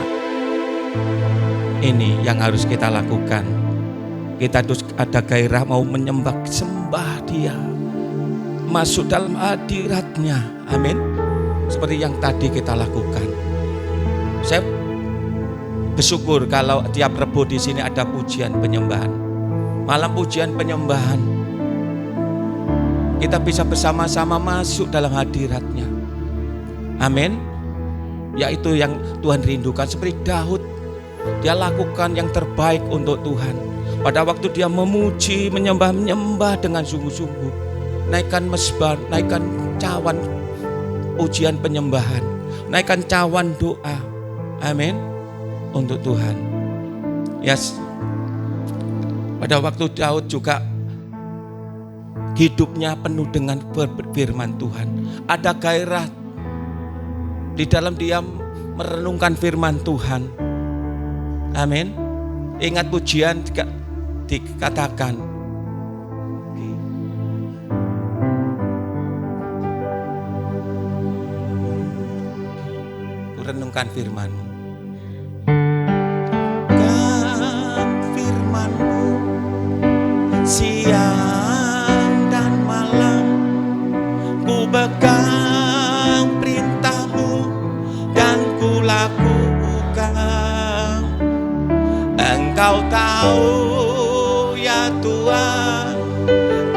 Ini yang harus kita lakukan. Kita harus ada gairah mau menyembah, sembah Dia, masuk dalam hadirat-Nya. Amin. Seperti yang tadi kita lakukan. Saya bersyukur kalau tiap Rebo di sini ada pujian penyembahan. Malam pujian penyembahan. Kita bisa bersama-sama masuk dalam hadirat-Nya. Amin. Yaitu yang Tuhan rindukan, seperti Daud. Dia lakukan yang terbaik untuk Tuhan. Pada waktu dia memuji, menyembah dengan sungguh-sungguh. Naikkan mesbah, naikkan cawan pujian penyembahan, naikkan cawan doa. Amin. Untuk Tuhan. Yes. Pada waktu Daud juga hidupnya penuh dengan firman Tuhan. Ada gairah di dalam dia merenungkan firman Tuhan. Amin. Ingat pujian dikatakan, renungkan firman-Mu. Kan firman-Mu siang dan malam, ku pegang perintah-Mu dan ku lakukan. Engkau tahu ya Tuhan,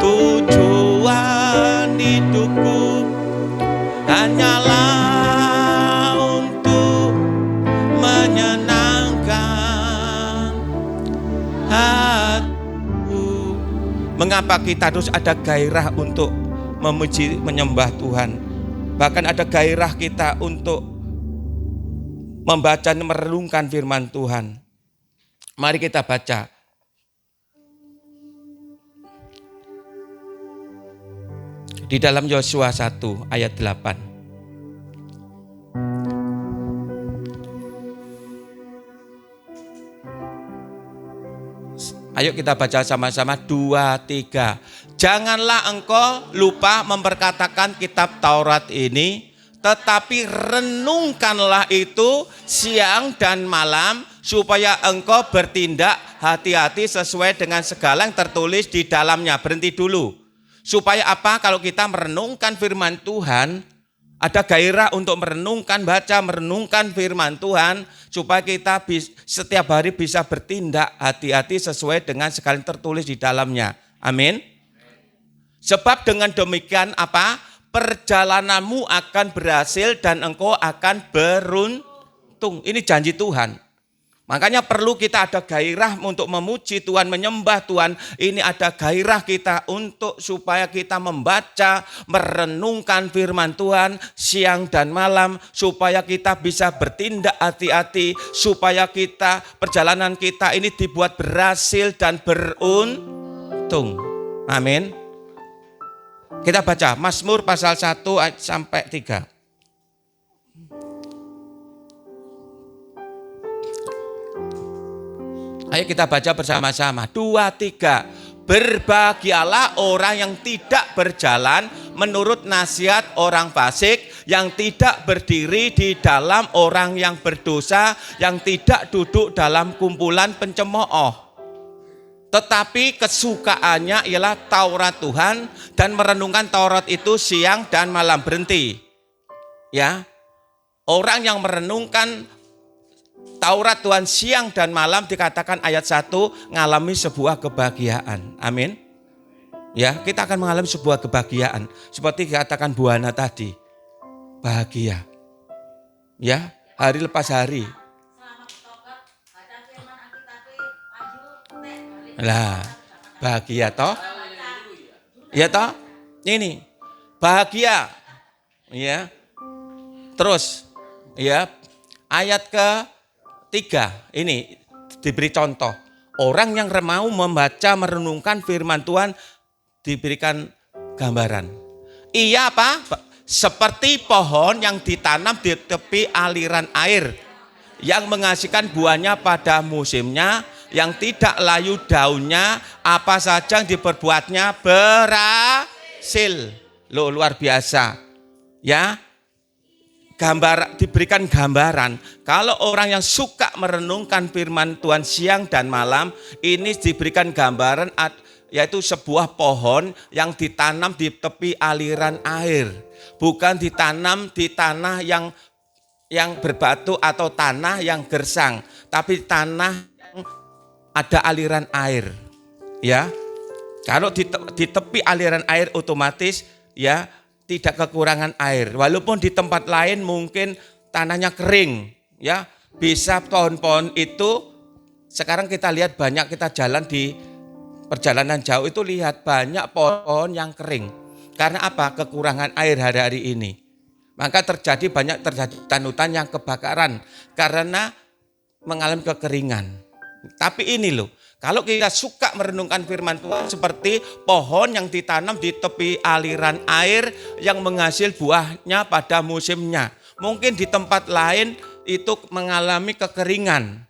tujuan hidupku hanyalah untuk menyenangkan hatiku. Mengapa kita harus ada gairah untuk memuji, menyembah Tuhan? Bahkan ada gairah kita untuk membaca dan merenungkan firman Tuhan. Mari kita baca. Di dalam Yosua 1 ayat 8. Ayo kita baca sama-sama 2, 3. Janganlah engkau lupa memperkatakan kitab Taurat ini, tetapi renungkanlah itu siang dan malam, supaya engkau bertindak hati-hati sesuai dengan segala yang tertulis di dalamnya. Berhenti dulu. Supaya apa? Kalau kita merenungkan firman Tuhan, ada gairah untuk merenungkan firman Tuhan, supaya kita setiap hari bisa bertindak hati-hati sesuai dengan segala yang tertulis di dalamnya. Amin. Sebab dengan demikian apa? Perjalananmu akan berhasil dan engkau akan beruntung. Ini janji Tuhan. Makanya perlu kita ada gairah untuk memuji Tuhan, menyembah Tuhan. Ini ada gairah kita untuk supaya kita membaca, merenungkan firman Tuhan siang dan malam. Supaya kita bisa bertindak hati-hati. Supaya perjalanan kita ini dibuat berhasil dan beruntung. Amin. Kita baca Mazmur pasal 1 ayat sampai 3. Ayo kita baca bersama-sama. 2, 3. Berbahagialah orang yang tidak berjalan menurut nasihat orang fasik, yang tidak berdiri di dalam orang yang berdosa, yang tidak duduk dalam kumpulan pencemooh. Tetapi kesukaannya ialah Taurat Tuhan, dan merenungkan Taurat itu siang dan malam. Berhenti. Ya. Orang yang merenungkan Taurat Tuhan siang dan malam, dikatakan ayat 1, ngalami sebuah kebahagiaan. Amin. Ya, kita akan mengalami sebuah kebahagiaan. Seperti dikatakan Bu Hana tadi. Bahagia. Ya, hari lepas hari. Lah, bahagia toh? Ya toh? Ini bahagia. Ya. Terus ya, ayat ke 3 ini diberi contoh. Orang yang mau membaca, merenungkan firman Tuhan diberikan gambaran. Ia apa? Seperti pohon yang ditanam di tepi aliran air, yang menghasilkan buahnya pada musimnya, yang tidak layu daunnya, apa saja yang diperbuatnya berhasil. Loh, luar biasa. Ya. Diberikan gambaran. Kalau orang yang suka merenungkan firman Tuhan siang dan malam, ini diberikan gambaran yaitu sebuah pohon yang ditanam di tepi aliran air. Bukan ditanam di tanah yang berbatu atau tanah yang gersang, tapi tanah yang ada aliran air. Ya. Kalau di tepi aliran air otomatis ya tidak kekurangan air. Walaupun di tempat lain mungkin tanahnya kering, ya. Bisa pohon-pohon itu sekarang kita lihat banyak, kita jalan di perjalanan jauh itu lihat banyak pohon-pohon yang kering. Karena apa? Kekurangan air hari-hari ini. Maka terjadi hutan-hutan yang kebakaran karena mengalami kekeringan. Tapi ini loh, kalau kita suka merenungkan firman Tuhan seperti pohon yang ditanam di tepi aliran air yang menghasil buahnya pada musimnya. Mungkin di tempat lain itu mengalami kekeringan.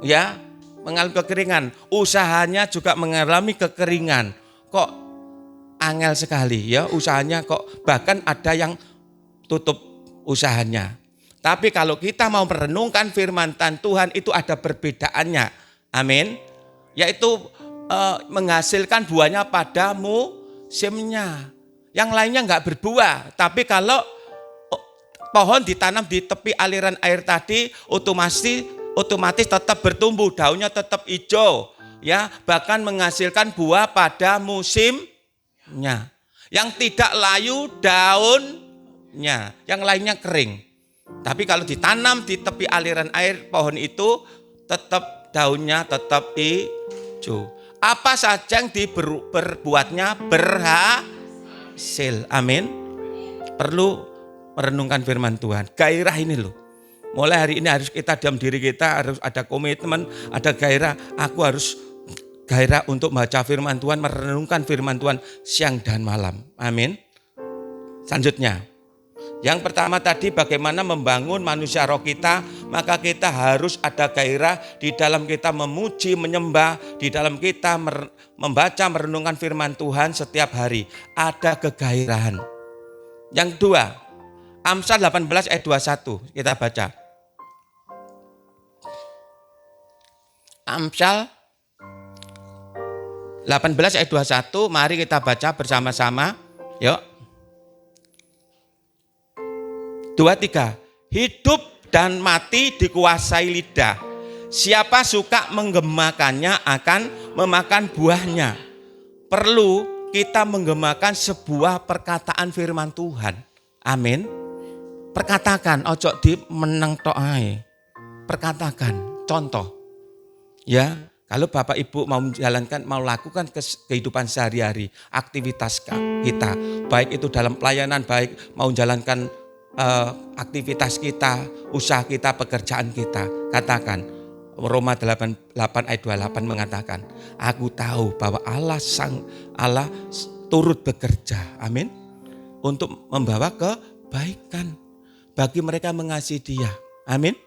Ya, mengalami kekeringan. Usahanya juga mengalami kekeringan. Kok angel sekali ya usahanya, kok bahkan ada yang tutup usahanya. Tapi kalau kita mau merenungkan firman Tuhan itu ada perbedaannya. Amin. Yaitu menghasilkan buahnya pada musimnya. Yang lainnya enggak berbuah. Tapi kalau pohon ditanam di tepi aliran air tadi otomatis tetap bertumbuh, daunnya tetap hijau. Ya, bahkan menghasilkan buah pada musimnya. Yang tidak layu daunnya, yang lainnya kering. Tapi kalau ditanam di tepi aliran air, pohon itu tetap daunnya tetap hijau. Apa saja yang diperbuatnya berhasil. Amin. Perlu merenungkan firman Tuhan. Gairah ini loh. Mulai hari ini harus kita diam diri, kita harus ada komitmen, ada gairah. Aku harus gairah untuk baca firman Tuhan, merenungkan firman Tuhan siang dan malam. Amin. Selanjutnya. Yang pertama tadi bagaimana membangun manusia roh kita, maka kita harus ada gairah di dalam kita memuji, menyembah, di dalam kita membaca, merenungkan firman Tuhan setiap hari. Ada kegairahan. Yang kedua, Amsal 18 ayat 21, kita baca. Amsal 18 ayat 21, mari kita baca bersama-sama. Yuk. 2, 3. Hidup dan mati dikuasai lidah. Siapa suka menggemakannya akan memakan buahnya. Perlu kita menggemakan sebuah perkataan firman Tuhan. Amin. Perkatakan, ojo di meneng tok ae. Perkatakan. contoh. Ya, kalau Bapak Ibu mau lakukan kehidupan sehari-hari, aktivitas kita, baik itu dalam pelayanan, baik mau menjalankan aktivitas kita, usaha kita, pekerjaan kita, katakan. Roma 8 ayat 28 mengatakan, aku tahu bahwa Allah turut bekerja, amin, untuk membawa kebaikan bagi mereka mengasihi Dia, amin.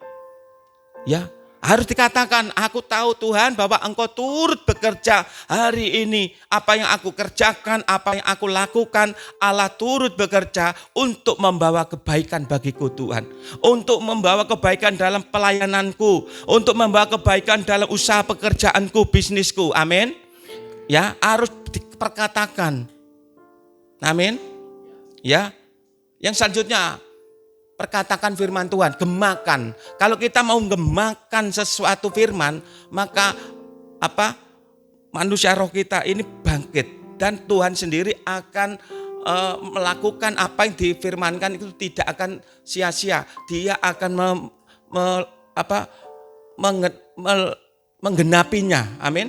Ya, harus dikatakan, aku tahu Tuhan bahwa Engkau turut bekerja hari ini. Apa yang aku kerjakan, apa yang aku lakukan, Allah turut bekerja untuk membawa kebaikan bagiku Tuhan. Untuk membawa kebaikan dalam pelayananku, untuk membawa kebaikan dalam usaha pekerjaanku, bisnisku, amin. Ya, harus diperkatakan, amin. Ya, yang selanjutnya, perkatakan firman Tuhan, gemakan. Kalau kita mau gemakan sesuatu firman, maka manusia roh kita ini bangkit dan Tuhan sendiri akan melakukan apa yang difirmankan itu tidak akan sia-sia. Dia akan menggenapinya. Amin.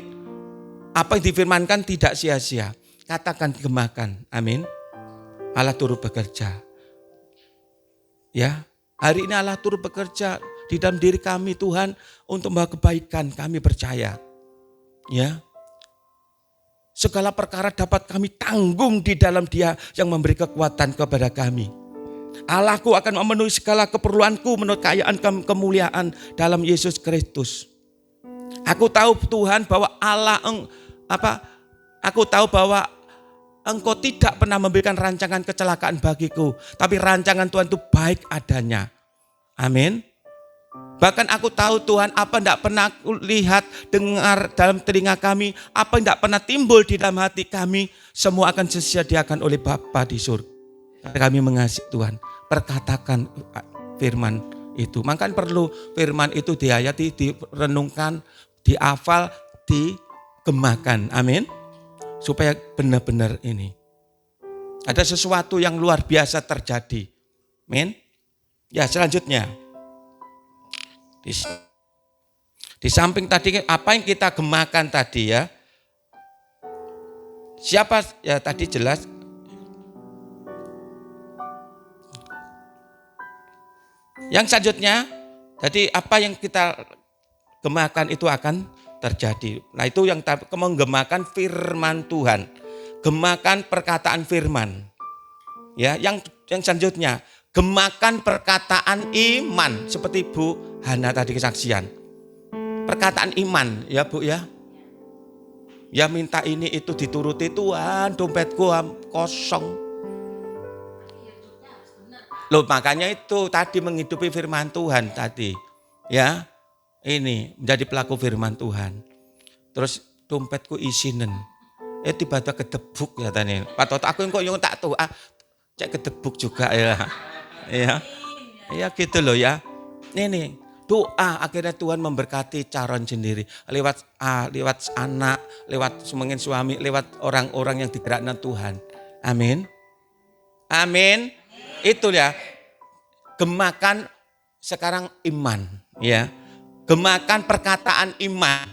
Apa yang difirmankan tidak sia-sia. Katakan gemakan. Amin. Allah turut bekerja. Ya, hari ini Allah turut bekerja di dalam diri kami Tuhan untuk membawa kebaikan, kami percaya. Ya, segala perkara dapat kami tanggung di dalam Dia yang memberi kekuatan kepada kami. Allahku akan memenuhi segala keperluanku menurut kekayaan kemuliaan dalam Yesus Kristus. Aku tahu Tuhan bahwa aku tahu bahwa Engkau tidak pernah memberikan rancangan kecelakaan bagiku. Tapi rancangan Tuhan itu baik adanya. Amin. Bahkan aku tahu Tuhan apa yang tidak pernah aku lihat, dengar dalam telinga kami. Apa yang tidak pernah timbul di dalam hati kami. Semua akan disediakan oleh Bapa di surga. Kami mengasihi Tuhan. Perkatakan firman itu. Maka perlu firman itu dihayati, direnungkan, dihafal, digemakan. Amin. Supaya benar-benar ini ada sesuatu yang luar biasa terjadi. Amin. Ya, selanjutnya. Di samping tadi apa yang kita gemakan tadi ya. Siapa ya tadi jelas. Yang selanjutnya, jadi apa yang kita gemakan itu akan terjadi. Nah, itu yang menggemakan firman Tuhan. Gemakan perkataan firman. Ya, yang selanjutnya, gemakan perkataan iman seperti Bu Hana tadi kesaksian. Perkataan iman, ya Bu ya. Ya minta ini itu dituruti Tuhan, dompetku kosong. Loh, makanya itu tadi menghidupi firman Tuhan tadi. Ya. Ini menjadi pelaku firman Tuhan. Terus dompetku isinen. Tiba-tiba kedebuk ya tadi. Pak Toto aku kok yang tak tahu. Cek kedebuk juga ya. Ya. Ya gitu loh ya. Ini doa akhirnya Tuhan memberkati calon sendiri. Lewat anak, lewat mungkin suami, lewat orang-orang yang digerakkan Tuhan. Amin. Amin. Itu ya. Gemakan sekarang iman ya. Gemakan perkataan iman.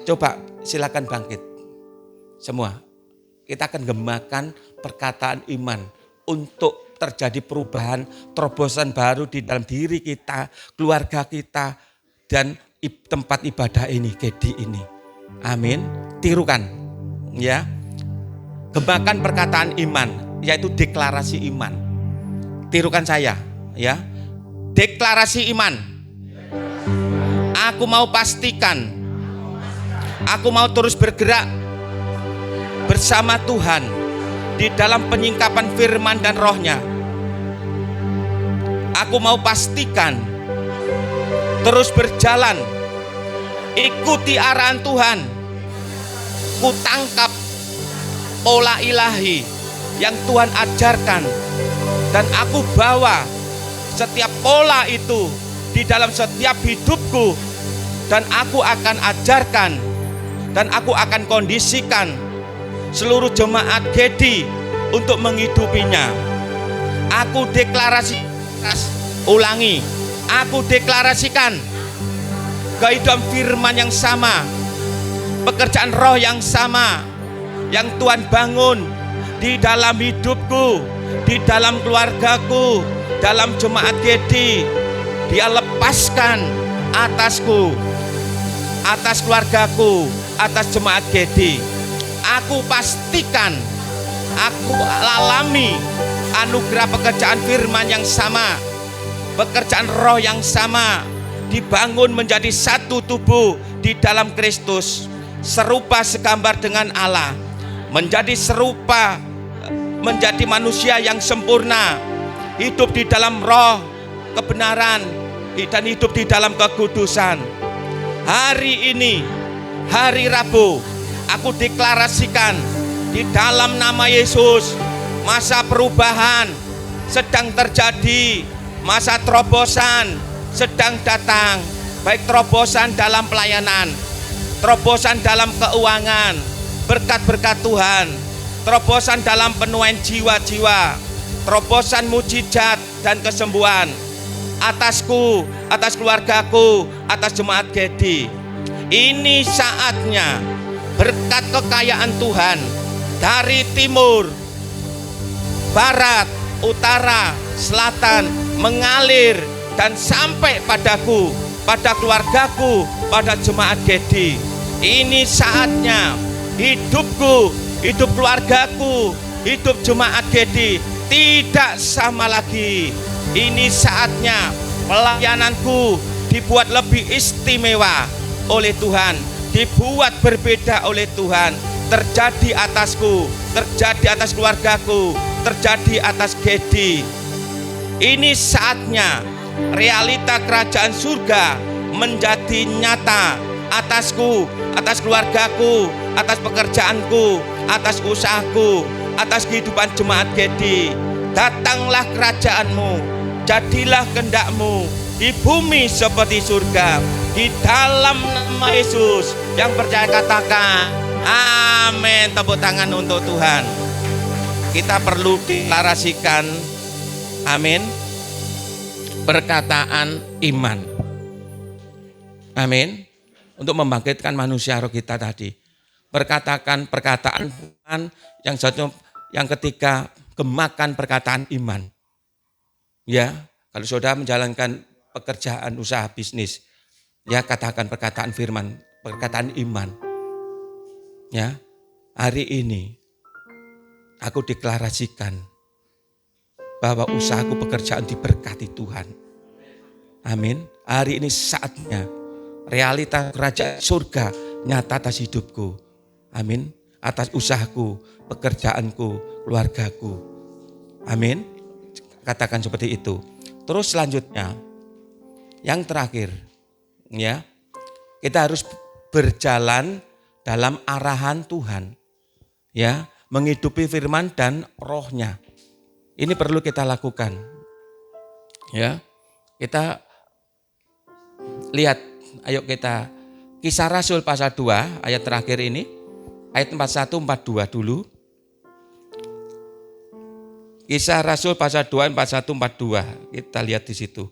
Coba silakan bangkit. Semua. Kita akan gemakan perkataan iman. Untuk terjadi perubahan, terobosan baru di dalam diri kita, keluarga kita, dan tempat ibadah ini, GD ini. Amin. Tirukan. Ya. Gemakan perkataan iman. Yaitu deklarasi iman. Tirukan saya. Ya. Deklarasi iman. Aku mau pastikan, aku mau terus bergerak bersama Tuhan di dalam penyingkapan firman dan rohnya. Aku mau pastikan terus berjalan, ikuti arahan Tuhan. Ku tangkap pola ilahi yang Tuhan ajarkan dan aku bawa setiap pola itu di dalam setiap hidupku. Dan aku akan ajarkan dan aku akan kondisikan seluruh jemaat GD untuk menghidupinya. Aku deklarasi, ulangi, aku deklarasikan kehidupan firman yang sama, pekerjaan roh yang sama, yang Tuhan bangun di dalam hidupku, di dalam keluargaku, dalam jemaat Gedi. Dia lepaskan atasku, atas keluargaku, atas jemaat Gedi. Aku pastikan, aku alami anugerah pekerjaan firman yang sama, pekerjaan roh yang sama, dibangun menjadi satu tubuh di dalam Kristus, serupa segambar dengan Allah, menjadi serupa, menjadi manusia yang sempurna, hidup di dalam roh kebenaran dan hidup di dalam kekudusan. Hari ini, hari Rabu, aku deklarasikan di dalam nama Yesus, masa perubahan sedang terjadi, masa terobosan sedang datang, baik terobosan dalam pelayanan, terobosan dalam keuangan, berkat-berkat Tuhan, terobosan dalam penuaian jiwa-jiwa, terobosan mujizat dan kesembuhan atasku, atas keluargaku, atas jemaat Gedi. Ini saatnya berkat kekayaan Tuhan dari timur, barat, utara, selatan mengalir dan sampai padaku, pada keluargaku, pada jemaat Gedi. Ini saatnya hidupku, hidup keluargaku, hidup jemaat Gedi tidak sama lagi. Ini saatnya pelayananku dibuat lebih istimewa oleh Tuhan, dibuat berbeda oleh Tuhan, terjadi atasku, terjadi atas keluargaku, terjadi atas Gedi. Ini saatnya realita kerajaan surga menjadi nyata atasku, atas keluargaku, atas pekerjaanku, atas usahaku, atas kehidupan jemaat Gedi. Datanglah kerajaanmu, jadilah kehendakmu di bumi seperti surga. Di dalam nama Yesus, yang percaya katakan amin. Tepuk tangan untuk Tuhan. Kita perlu deklarasikan amin, perkataan iman. Amin. Untuk membangkitkan manusia roh kita tadi. Perkatakan perkataan iman yang satu, yang ketiga gemakan perkataan iman. Ya, kalau saudara menjalankan pekerjaan usaha bisnis, ya katakan perkataan firman, perkataan iman. Ya, hari ini aku deklarasikan bahwa usahaku, pekerjaan diberkati Tuhan. Amin. Hari ini saatnya realita kerajaan surga nyata atas hidupku. Amin. Atas usahaku, pekerjaanku, keluargaku. Amin. Katakan seperti itu. Terus selanjutnya, yang terakhir, ya, kita harus berjalan dalam arahan Tuhan, ya, menghidupi firman dan rohnya. Ini perlu kita lakukan, ya. Kita lihat, ayo kita Kisah Rasul pasal 2 ayat terakhir ini, ayat 41-42 dulu. Kisah Rasul pasal 2 41-42, kita lihat di situ.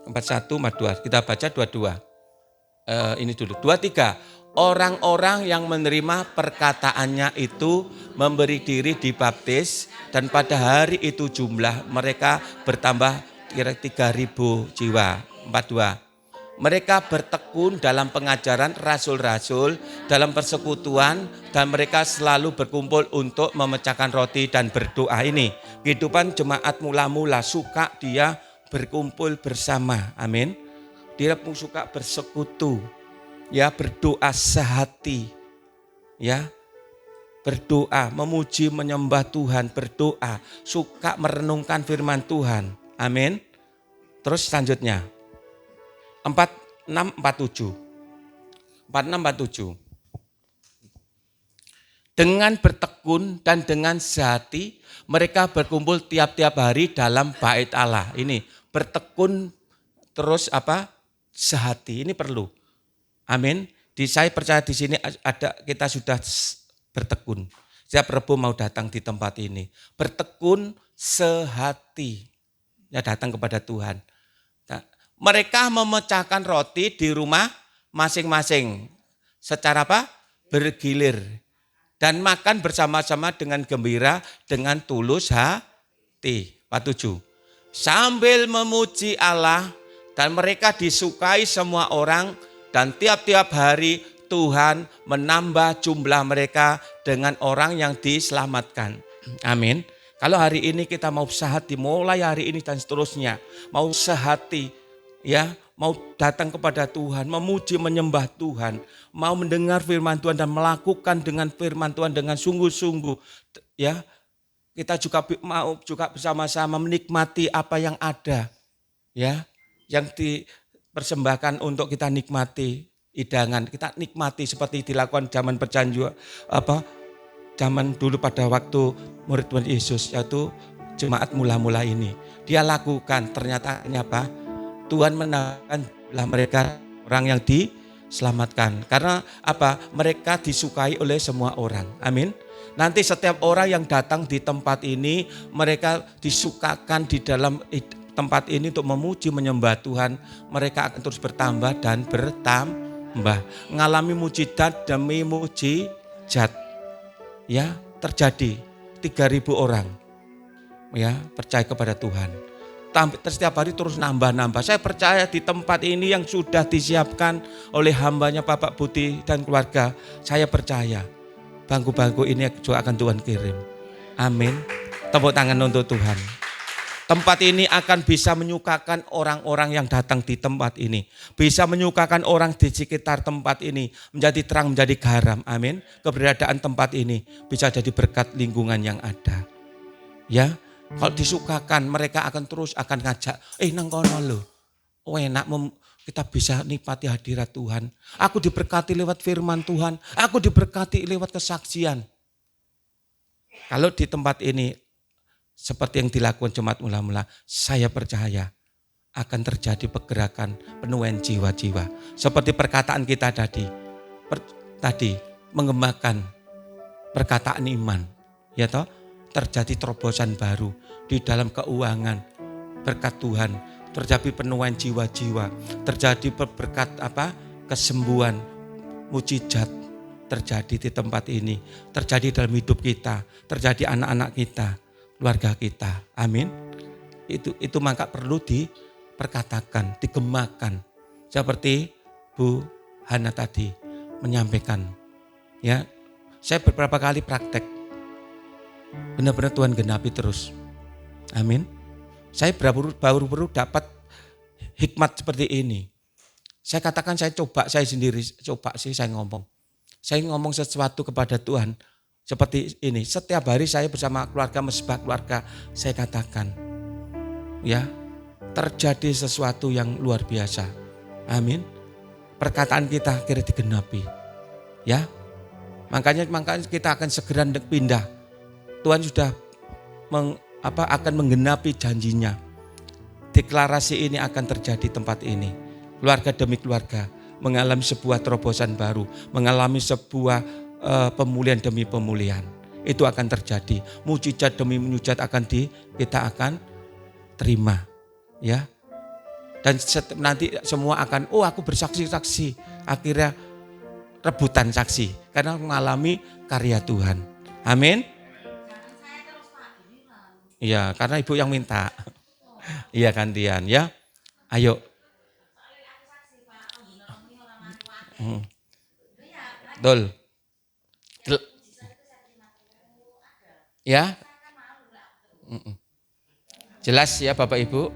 41-42, kita baca 22. Ini dulu, 23. Orang-orang yang menerima perkataannya itu memberi diri dibaptis, dan pada hari itu jumlah mereka bertambah kira-kira 3.000 jiwa. 42. Mereka bertekun dalam pengajaran rasul-rasul, dalam persekutuan, dan mereka selalu berkumpul untuk memecahkan roti dan berdoa. Ini kehidupan jemaat mula-mula, suka dia berkumpul bersama. Amin. Dia suka bersekutu, ya, berdoa sehati, ya, berdoa, memuji, menyembah Tuhan, berdoa, suka merenungkan firman Tuhan. Amin. Terus selanjutnya 46-47. Dengan bertekun dan dengan sehati mereka berkumpul tiap-tiap hari dalam bait Allah. Ini bertekun terus apa? Sehati. Ini perlu. Amin. Saya percaya di sini ada, kita sudah bertekun. Setiap Rabu mau datang di tempat ini. Bertekun sehati. Ya, datang kepada Tuhan. Mereka memecahkan roti di rumah masing-masing. Secara apa? Bergilir. Dan makan bersama-sama dengan gembira, dengan tulus hati. 47. Sambil memuji Allah, dan mereka disukai semua orang, dan tiap-tiap hari Tuhan menambah jumlah mereka dengan orang yang diselamatkan. Amin. Kalau hari ini kita mau sehati, mulai hari ini dan seterusnya, mau sehati, ya, mau datang kepada Tuhan, memuji, menyembah Tuhan, mau mendengar firman Tuhan dan melakukan dengan firman Tuhan dengan sungguh-sungguh, ya, kita juga mau juga bersama-sama menikmati apa yang ada, ya, yang dipersembahkan untuk kita nikmati, hidangan kita nikmati seperti dilakukan zaman perjanjian zaman dulu pada waktu murid Tuhan Yesus, yaitu jemaat mula-mula ini. Dia lakukan, ternyata apa? Tuhan menambahkan jumlah mereka orang yang diselamatkan. Karena apa? Mereka disukai oleh semua orang. Amin. Nanti setiap orang yang datang di tempat ini, mereka disukakan di dalam tempat ini untuk memuji, menyembah Tuhan. Mereka akan terus bertambah dan bertambah. Mengalami mujizat demi mujizat. Ya, terjadi 3.000 orang ya percaya kepada Tuhan. Setiap hari terus nambah-nambah. Saya percaya di tempat ini yang sudah disiapkan oleh hambanya Bapak Budi dan keluarga, saya percaya bangku-bangku ini juga akan Tuhan kirim. Amin. Tepuk tangan untuk Tuhan. Tempat ini akan bisa menyukakan orang-orang yang datang di tempat ini. Bisa menyukakan orang di sekitar tempat ini. Menjadi terang, menjadi garam. Amin. Keberadaan tempat ini bisa jadi berkat lingkungan yang ada. Ya, kalau disukakan mereka akan terus akan ngajak. Nang kono lho. Enak kita bisa nikmati hadirat Tuhan. Aku diberkati lewat firman Tuhan. Aku diberkati lewat kesaksian. Kalau di tempat ini seperti yang dilakukan jemaat mula-mula, saya percaya akan terjadi pergerakan penuaian jiwa-jiwa. Seperti perkataan kita tadi mengembangkan perkataan iman, ya toh, terjadi terobosan baru di dalam keuangan berkat Tuhan, terjadi penuaian jiwa-jiwa, terjadi berkat kesembuhan, mujizat terjadi di tempat ini, terjadi dalam hidup kita, terjadi anak-anak kita, keluarga kita. Amin. Itu maka perlu diperkatakan, digemakan. Seperti Bu Hana tadi menyampaikan. Ya, saya beberapa kali praktek. Benar-benar Tuhan genapi terus. Amin. Saya baru dapat hikmat seperti ini. Saya katakan saya sendiri coba saya ngomong. Saya ngomong sesuatu kepada Tuhan. Seperti ini, setiap hari saya bersama keluarga, mesbah keluarga, saya katakan, ya, terjadi sesuatu yang luar biasa. Amin. Perkataan kita akhirnya digenapi. Ya, makanya kita akan segera pindah. Tuhan sudah akan menggenapi janjinya. Deklarasi ini akan terjadi di tempat ini. Keluarga demi keluarga mengalami sebuah terobosan baru, mengalami sebuah pemulihan demi pemulihan. Itu akan terjadi. Mujizat demi mujizat kita akan terima, ya. Dan nanti semua akan, aku bersaksi-saksi. Akhirnya rebutan saksi karena mengalami karya Tuhan. Amin. Iya, karena ibu yang minta. Iya gantian, ya. Ayo. Dol. Ya, jelas ya Bapak Ibu,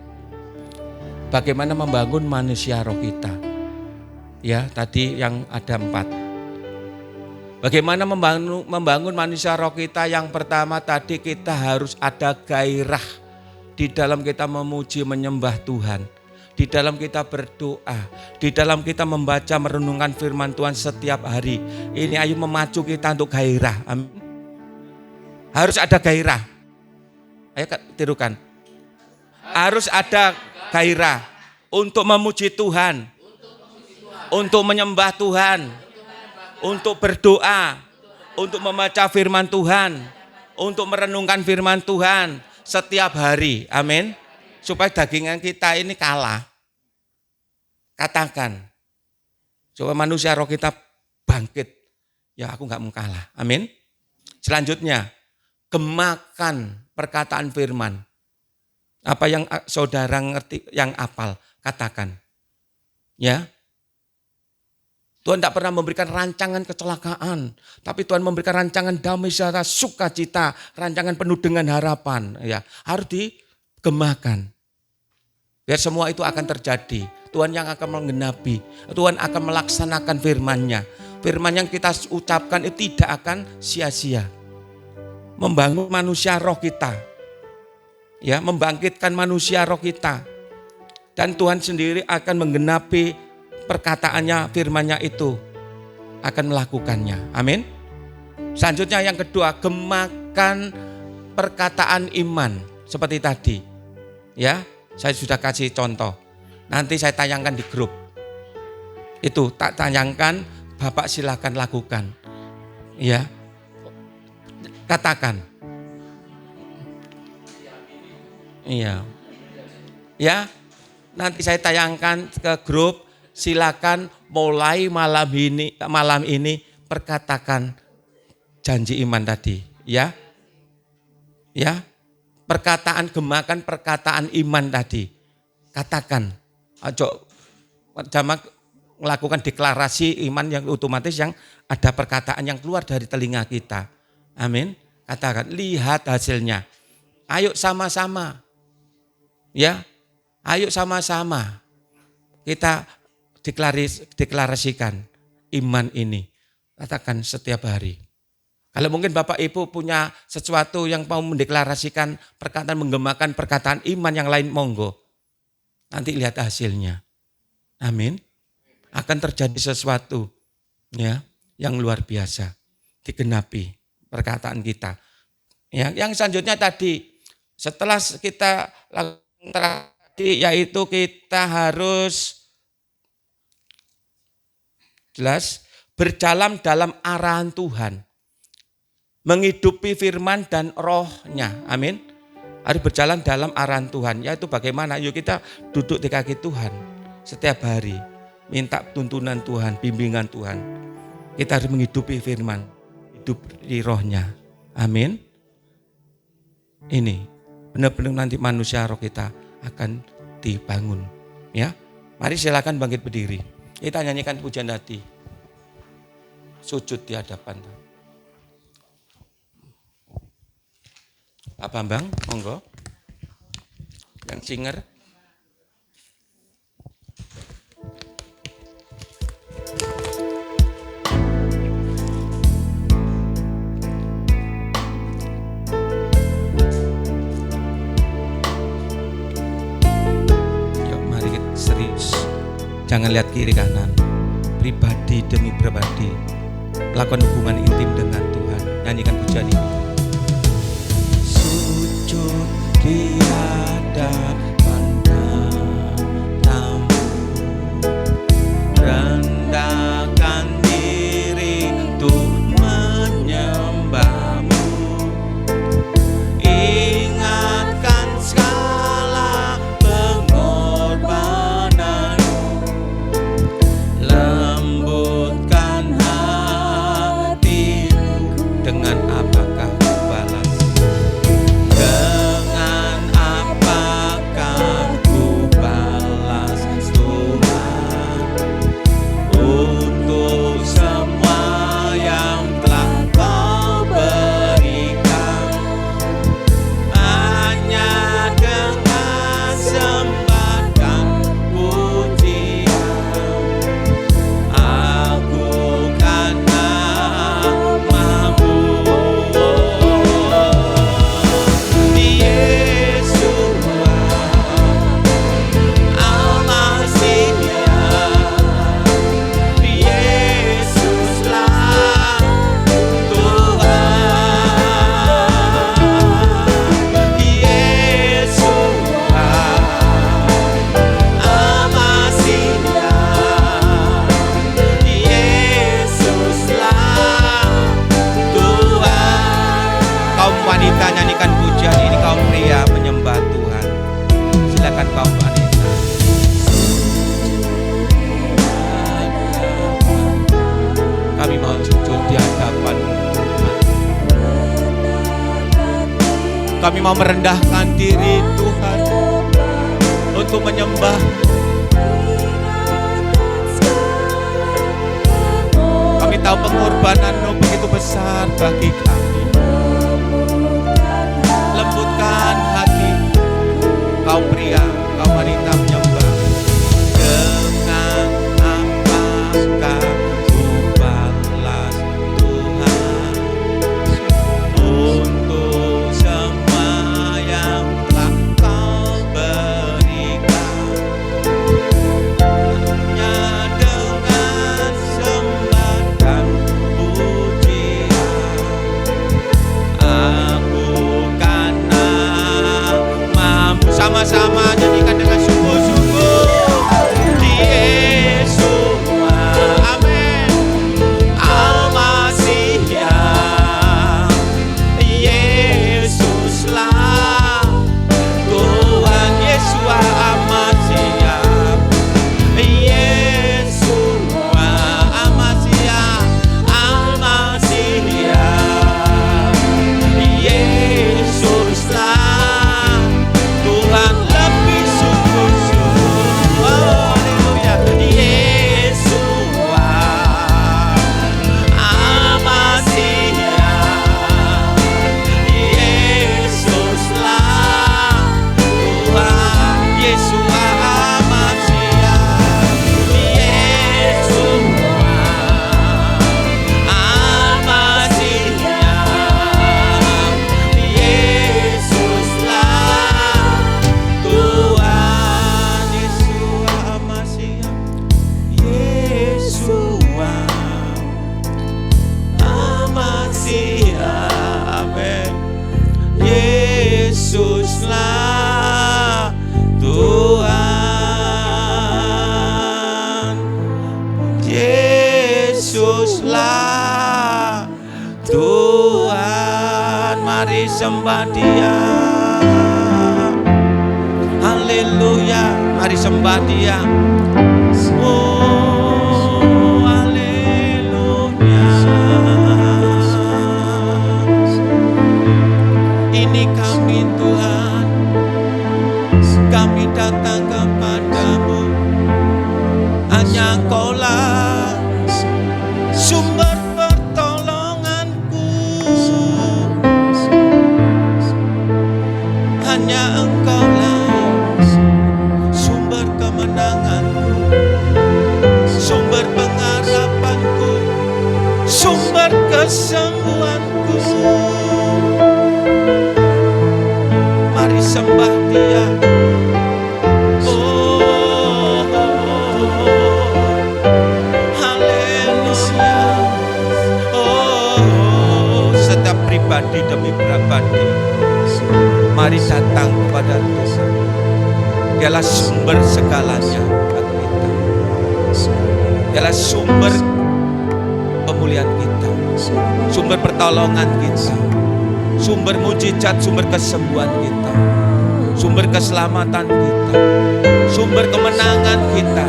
bagaimana membangun manusia roh kita. Ya, tadi yang ada 4. Bagaimana membangun manusia roh kita? Yang pertama tadi kita harus ada gairah di dalam kita memuji, menyembah Tuhan. Di dalam kita berdoa, di dalam kita membaca, merenungkan firman Tuhan setiap hari. Ini ayo memacu kita untuk gairah. Amin. Harus ada gairah. Ayo tirukan. Harus ada gairah untuk memuji Tuhan, untuk menyembah Tuhan, untuk berdoa, untuk membaca firman Tuhan, untuk merenungkan firman Tuhan setiap hari. Amin. Supaya dagingan kita ini kalah. Katakan. Coba manusia roh kita bangkit. Ya aku nggak mau kalah. Amin. Selanjutnya, gemakan perkataan firman. Apa yang saudara ngerti, yang apal, katakan. Ya. Tuhan tidak pernah memberikan rancangan kecelakaan, tapi Tuhan memberikan rancangan damai sejahtera, sukacita, rancangan penuh dengan harapan. Ya, harus digemakan. Biar semua itu akan terjadi. Tuhan yang akan menggenapi, Tuhan akan melaksanakan firman-Nya. Firman yang kita ucapkan itu tidak akan sia-sia. Membangun manusia roh kita. Ya, membangkitkan manusia roh kita. Dan Tuhan sendiri akan menggenapi perkataannya, firman-Nya itu akan melakukannya. Amin. Selanjutnya yang kedua, gemakan perkataan iman seperti tadi. Ya, saya sudah kasih contoh. Nanti saya tayangkan di grup. Itu tak tayangkan, Bapak silakan lakukan. Ya. Katakan. Iya. Ya. Nanti saya tayangkan ke grup, silakan mulai malam ini perkatakan janji iman tadi, ya. Ya. Gemakan perkataan iman tadi. Katakan. Ayo jamak melakukan deklarasi iman yang otomatis yang ada perkataan yang keluar dari telinga kita. Amin. Katakan, lihat hasilnya. Ayo sama-sama. Ya. Ayo sama-sama. Kita deklarasikan iman ini. Katakan setiap hari. Kalau mungkin Bapak Ibu punya sesuatu yang mau mendeklarasikan perkataan, menggemakan perkataan iman yang lain, monggo. Nanti lihat hasilnya. Amin. Akan terjadi sesuatu ya yang luar biasa. Digenapi perkataan kita. Ya, yang selanjutnya tadi, setelah kita lakukan tadi, yaitu kita harus jelas berjalan dalam arahan Tuhan. Menghidupi firman dan rohnya. Amin. Harus berjalan dalam arahan Tuhan. Yaitu bagaimana? Yuk kita duduk di kaki Tuhan setiap hari. Minta tuntunan Tuhan, bimbingan Tuhan. Kita harus menghidupi firman. Hidup di rohnya. Amin. Ini benar-benar nanti manusia roh kita akan dibangun. Ya, mari silakan bangkit berdiri. Kita nyanyikan pujian hati. Sujud di hadapan. Pak Bambang, monggo. Yang singer. Yuk mari kita serius. Jangan lihat kiri kanan. Pribadi demi pribadi. Lakukan hubungan intim dengan Tuhan. Nyanyikan pujian ini. Sujud di hadapan tamu, rendahkan diri untuk menyembahmu, ingatkan segala pengorbananmu, lembutkan hatiku. Dengan apakah balas? Dengan apakah Kami mau merendahkan diri Tuhan untuk menyembah. Kami tahu pengorbanan-Mu begitu besar bagi kami. Lembutkan hati kau pria, kau wanita menyembah. Dengan apakah ku balas Tuhan untuk semua yang telah Kau berikan? Hanya dengan sembah dan pujian aku karena mampu. Sama-sama nyanyikan dengan sungguh-sungguh. Yesus, amin. Al-Masih, Yesuslah Tuhan. Yesus Al-Masih, Yesus Al-Masih, Al-Masih, Yesuslah Tuhan lebih sungguh-sungguh. Haleluya. Yesus Al-Masih, Yesuslah Tuhan. Yesus Al-Masih, Yesus Al-Masih, Yesuslah Tuhan. Yesus Al-Masih, Yesus Al-Masih, amin. Yesuslah Tuhan. Yesuslah Tuhan. Mari sembah Dia. Haleluya. Mari sembah Dia. Oh, haleluya. Ini kami Tuhan, kami datang kepadamu. Hanya Engkaulah sumber pertolonganku. Hanya Engkaulah sumber kemenanganku, sumber pengharapanku, sumber kesembuhanku. Mari sembah Dia. Oh, haleluya. Oh, setiap pribadi demi pribadi, mari datang kepada Tuhan. Dialah sumber segalanya bagi kita. Dialah sumber pemulihan kita, sumber pertolongan kita, sumber mujizat, sumber kesembuhan kita, sumber keselamatan kita, sumber kemenangan kita.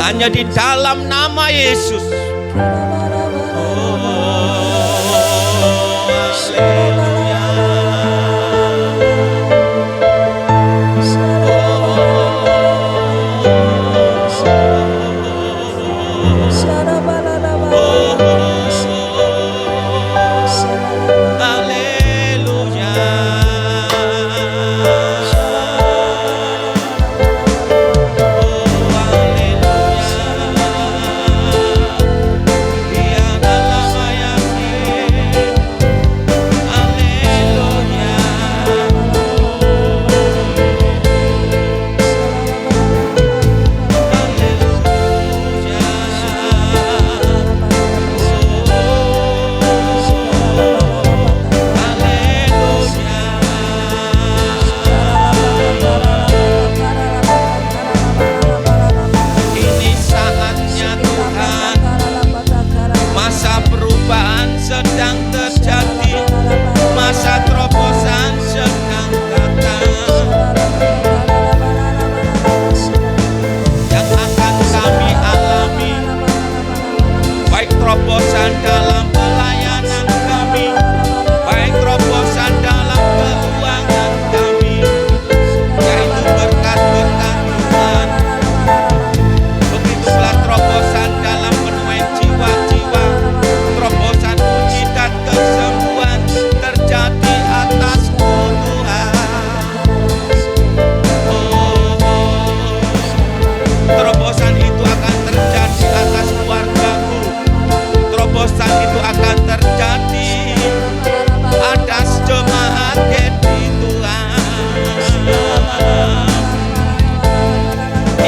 Hanya di dalam nama Yesus. Oh, haleluya.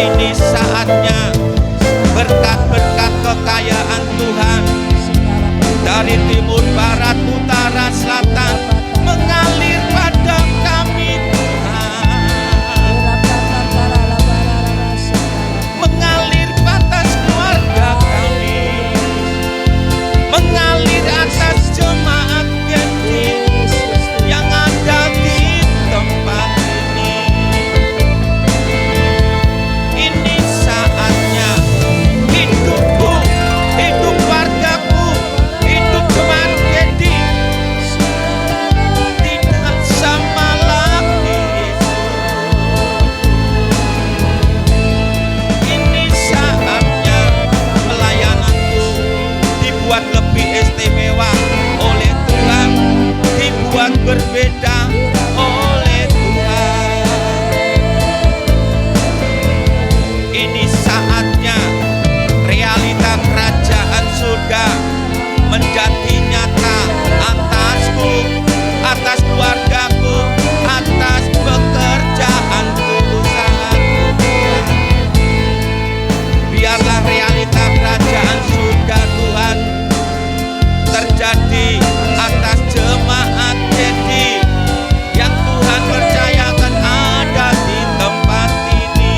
Ini saatnya berkat-berkat kekayaan Tuhan dari timur, barat, utara, selatan mengalir pada kami Tuhan. Mengalir atas keluarga kami, mengalir atas jemaat Genting yang ada di tempat ini. Ini saatnya hidupku, hidup wargaku, hidup jemaat Genting tidak sama lagi. Ini saatnya pelayananku dibuat lebih istimewa oleh Tuhan, dibuat berbeda oleh Tuhan. Ini saatnya realita kerajaan surga menjadi nyata atasku, atas keluargaku, atas pekerjaanku, usahaku Tuhan. Biarlah realita kerajaan surga Tuhan terjadi atas jemaat jadi yang Tuhan percayakan ada di tempat ini.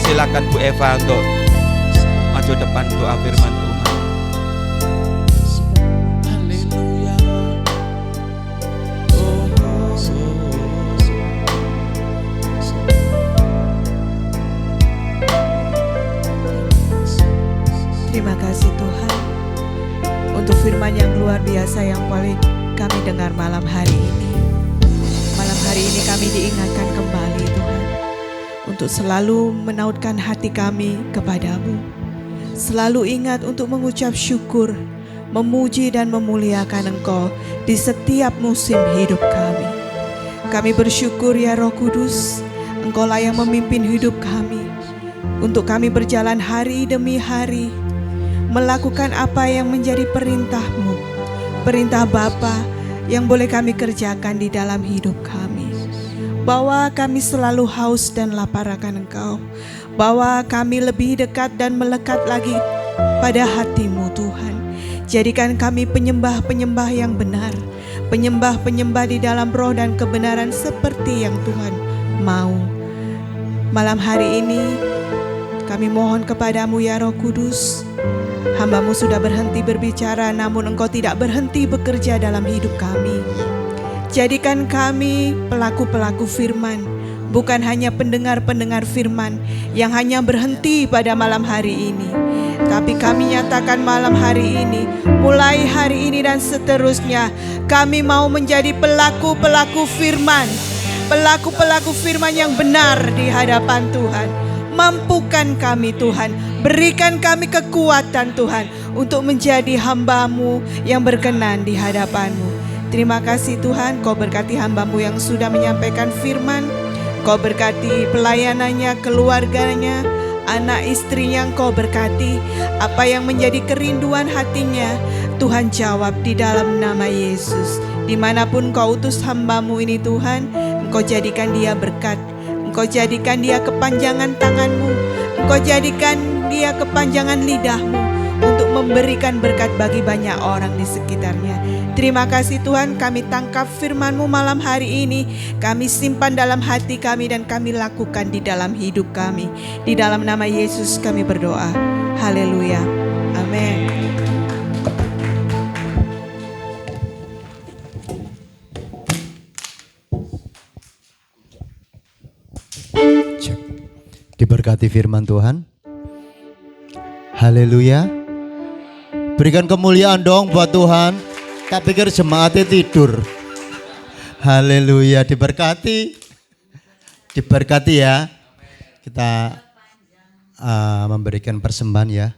Silakan Bu Eva untuk maju depan doa firman Tuhan. Haleluya. Terima kasih Tuhan untuk firman yang luar biasa yang boleh kami dengar malam hari ini. Malam hari ini kami diingatkan kembali Tuhan untuk selalu menautkan hati kami kepadamu. Selalu ingat untuk mengucap syukur, memuji dan memuliakan Engkau di setiap musim hidup kami. Kami bersyukur ya Roh Kudus, Engkaulah yang memimpin hidup kami. Untuk kami berjalan hari demi hari, melakukan apa yang menjadi perintah-Mu, perintah Bapa yang boleh kami kerjakan di dalam hidup kami. Bahwa kami selalu haus dan lapar akan Engkau, bahwa kami lebih dekat dan melekat lagi pada hati-Mu Tuhan. Jadikan kami penyembah-penyembah yang benar, penyembah-penyembah di dalam roh dan kebenaran seperti yang Tuhan mau. Malam hari ini kami mohon kepadamu ya Roh Kudus, hamba-Mu sudah berhenti berbicara, namun Engkau tidak berhenti bekerja dalam hidup kami. Jadikan kami pelaku-pelaku firman, bukan hanya pendengar-pendengar firman yang hanya berhenti pada malam hari ini. Tapi kami nyatakan malam hari ini, mulai hari ini dan seterusnya, kami mau menjadi pelaku-pelaku firman, pelaku-pelaku firman yang benar di hadapan Tuhan. Mampukan kami Tuhan, berikan kami kekuatan Tuhan untuk menjadi hamba-Mu yang berkenan di hadapan-Mu. Terima kasih Tuhan, Kau berkati hamba-Mu yang sudah menyampaikan firman. Kau berkati pelayanannya, keluarganya, anak istrinya Kau berkati. Apa yang menjadi kerinduan hatinya, Tuhan jawab di dalam nama Yesus. Dimanapun Kau utus hamba-Mu ini Tuhan, Engkau jadikan dia berkat. Engkau jadikan dia kepanjangan tangan-Mu, Engkau jadikan dia kepanjangan lidah-Mu untuk memberikan berkat bagi banyak orang di sekitarnya. Terima kasih Tuhan, kami tangkap firman-Mu malam hari ini, kami simpan dalam hati kami dan kami lakukan di dalam hidup kami. Di dalam nama Yesus kami berdoa. Haleluya. Amin. Diberkati firman Tuhan. Haleluya. Berikan kemuliaan dong buat Tuhan. Tak pikir jemaatnya tidur. Haleluya, diberkati. Diberkati ya. Kita memberikan persembahan ya.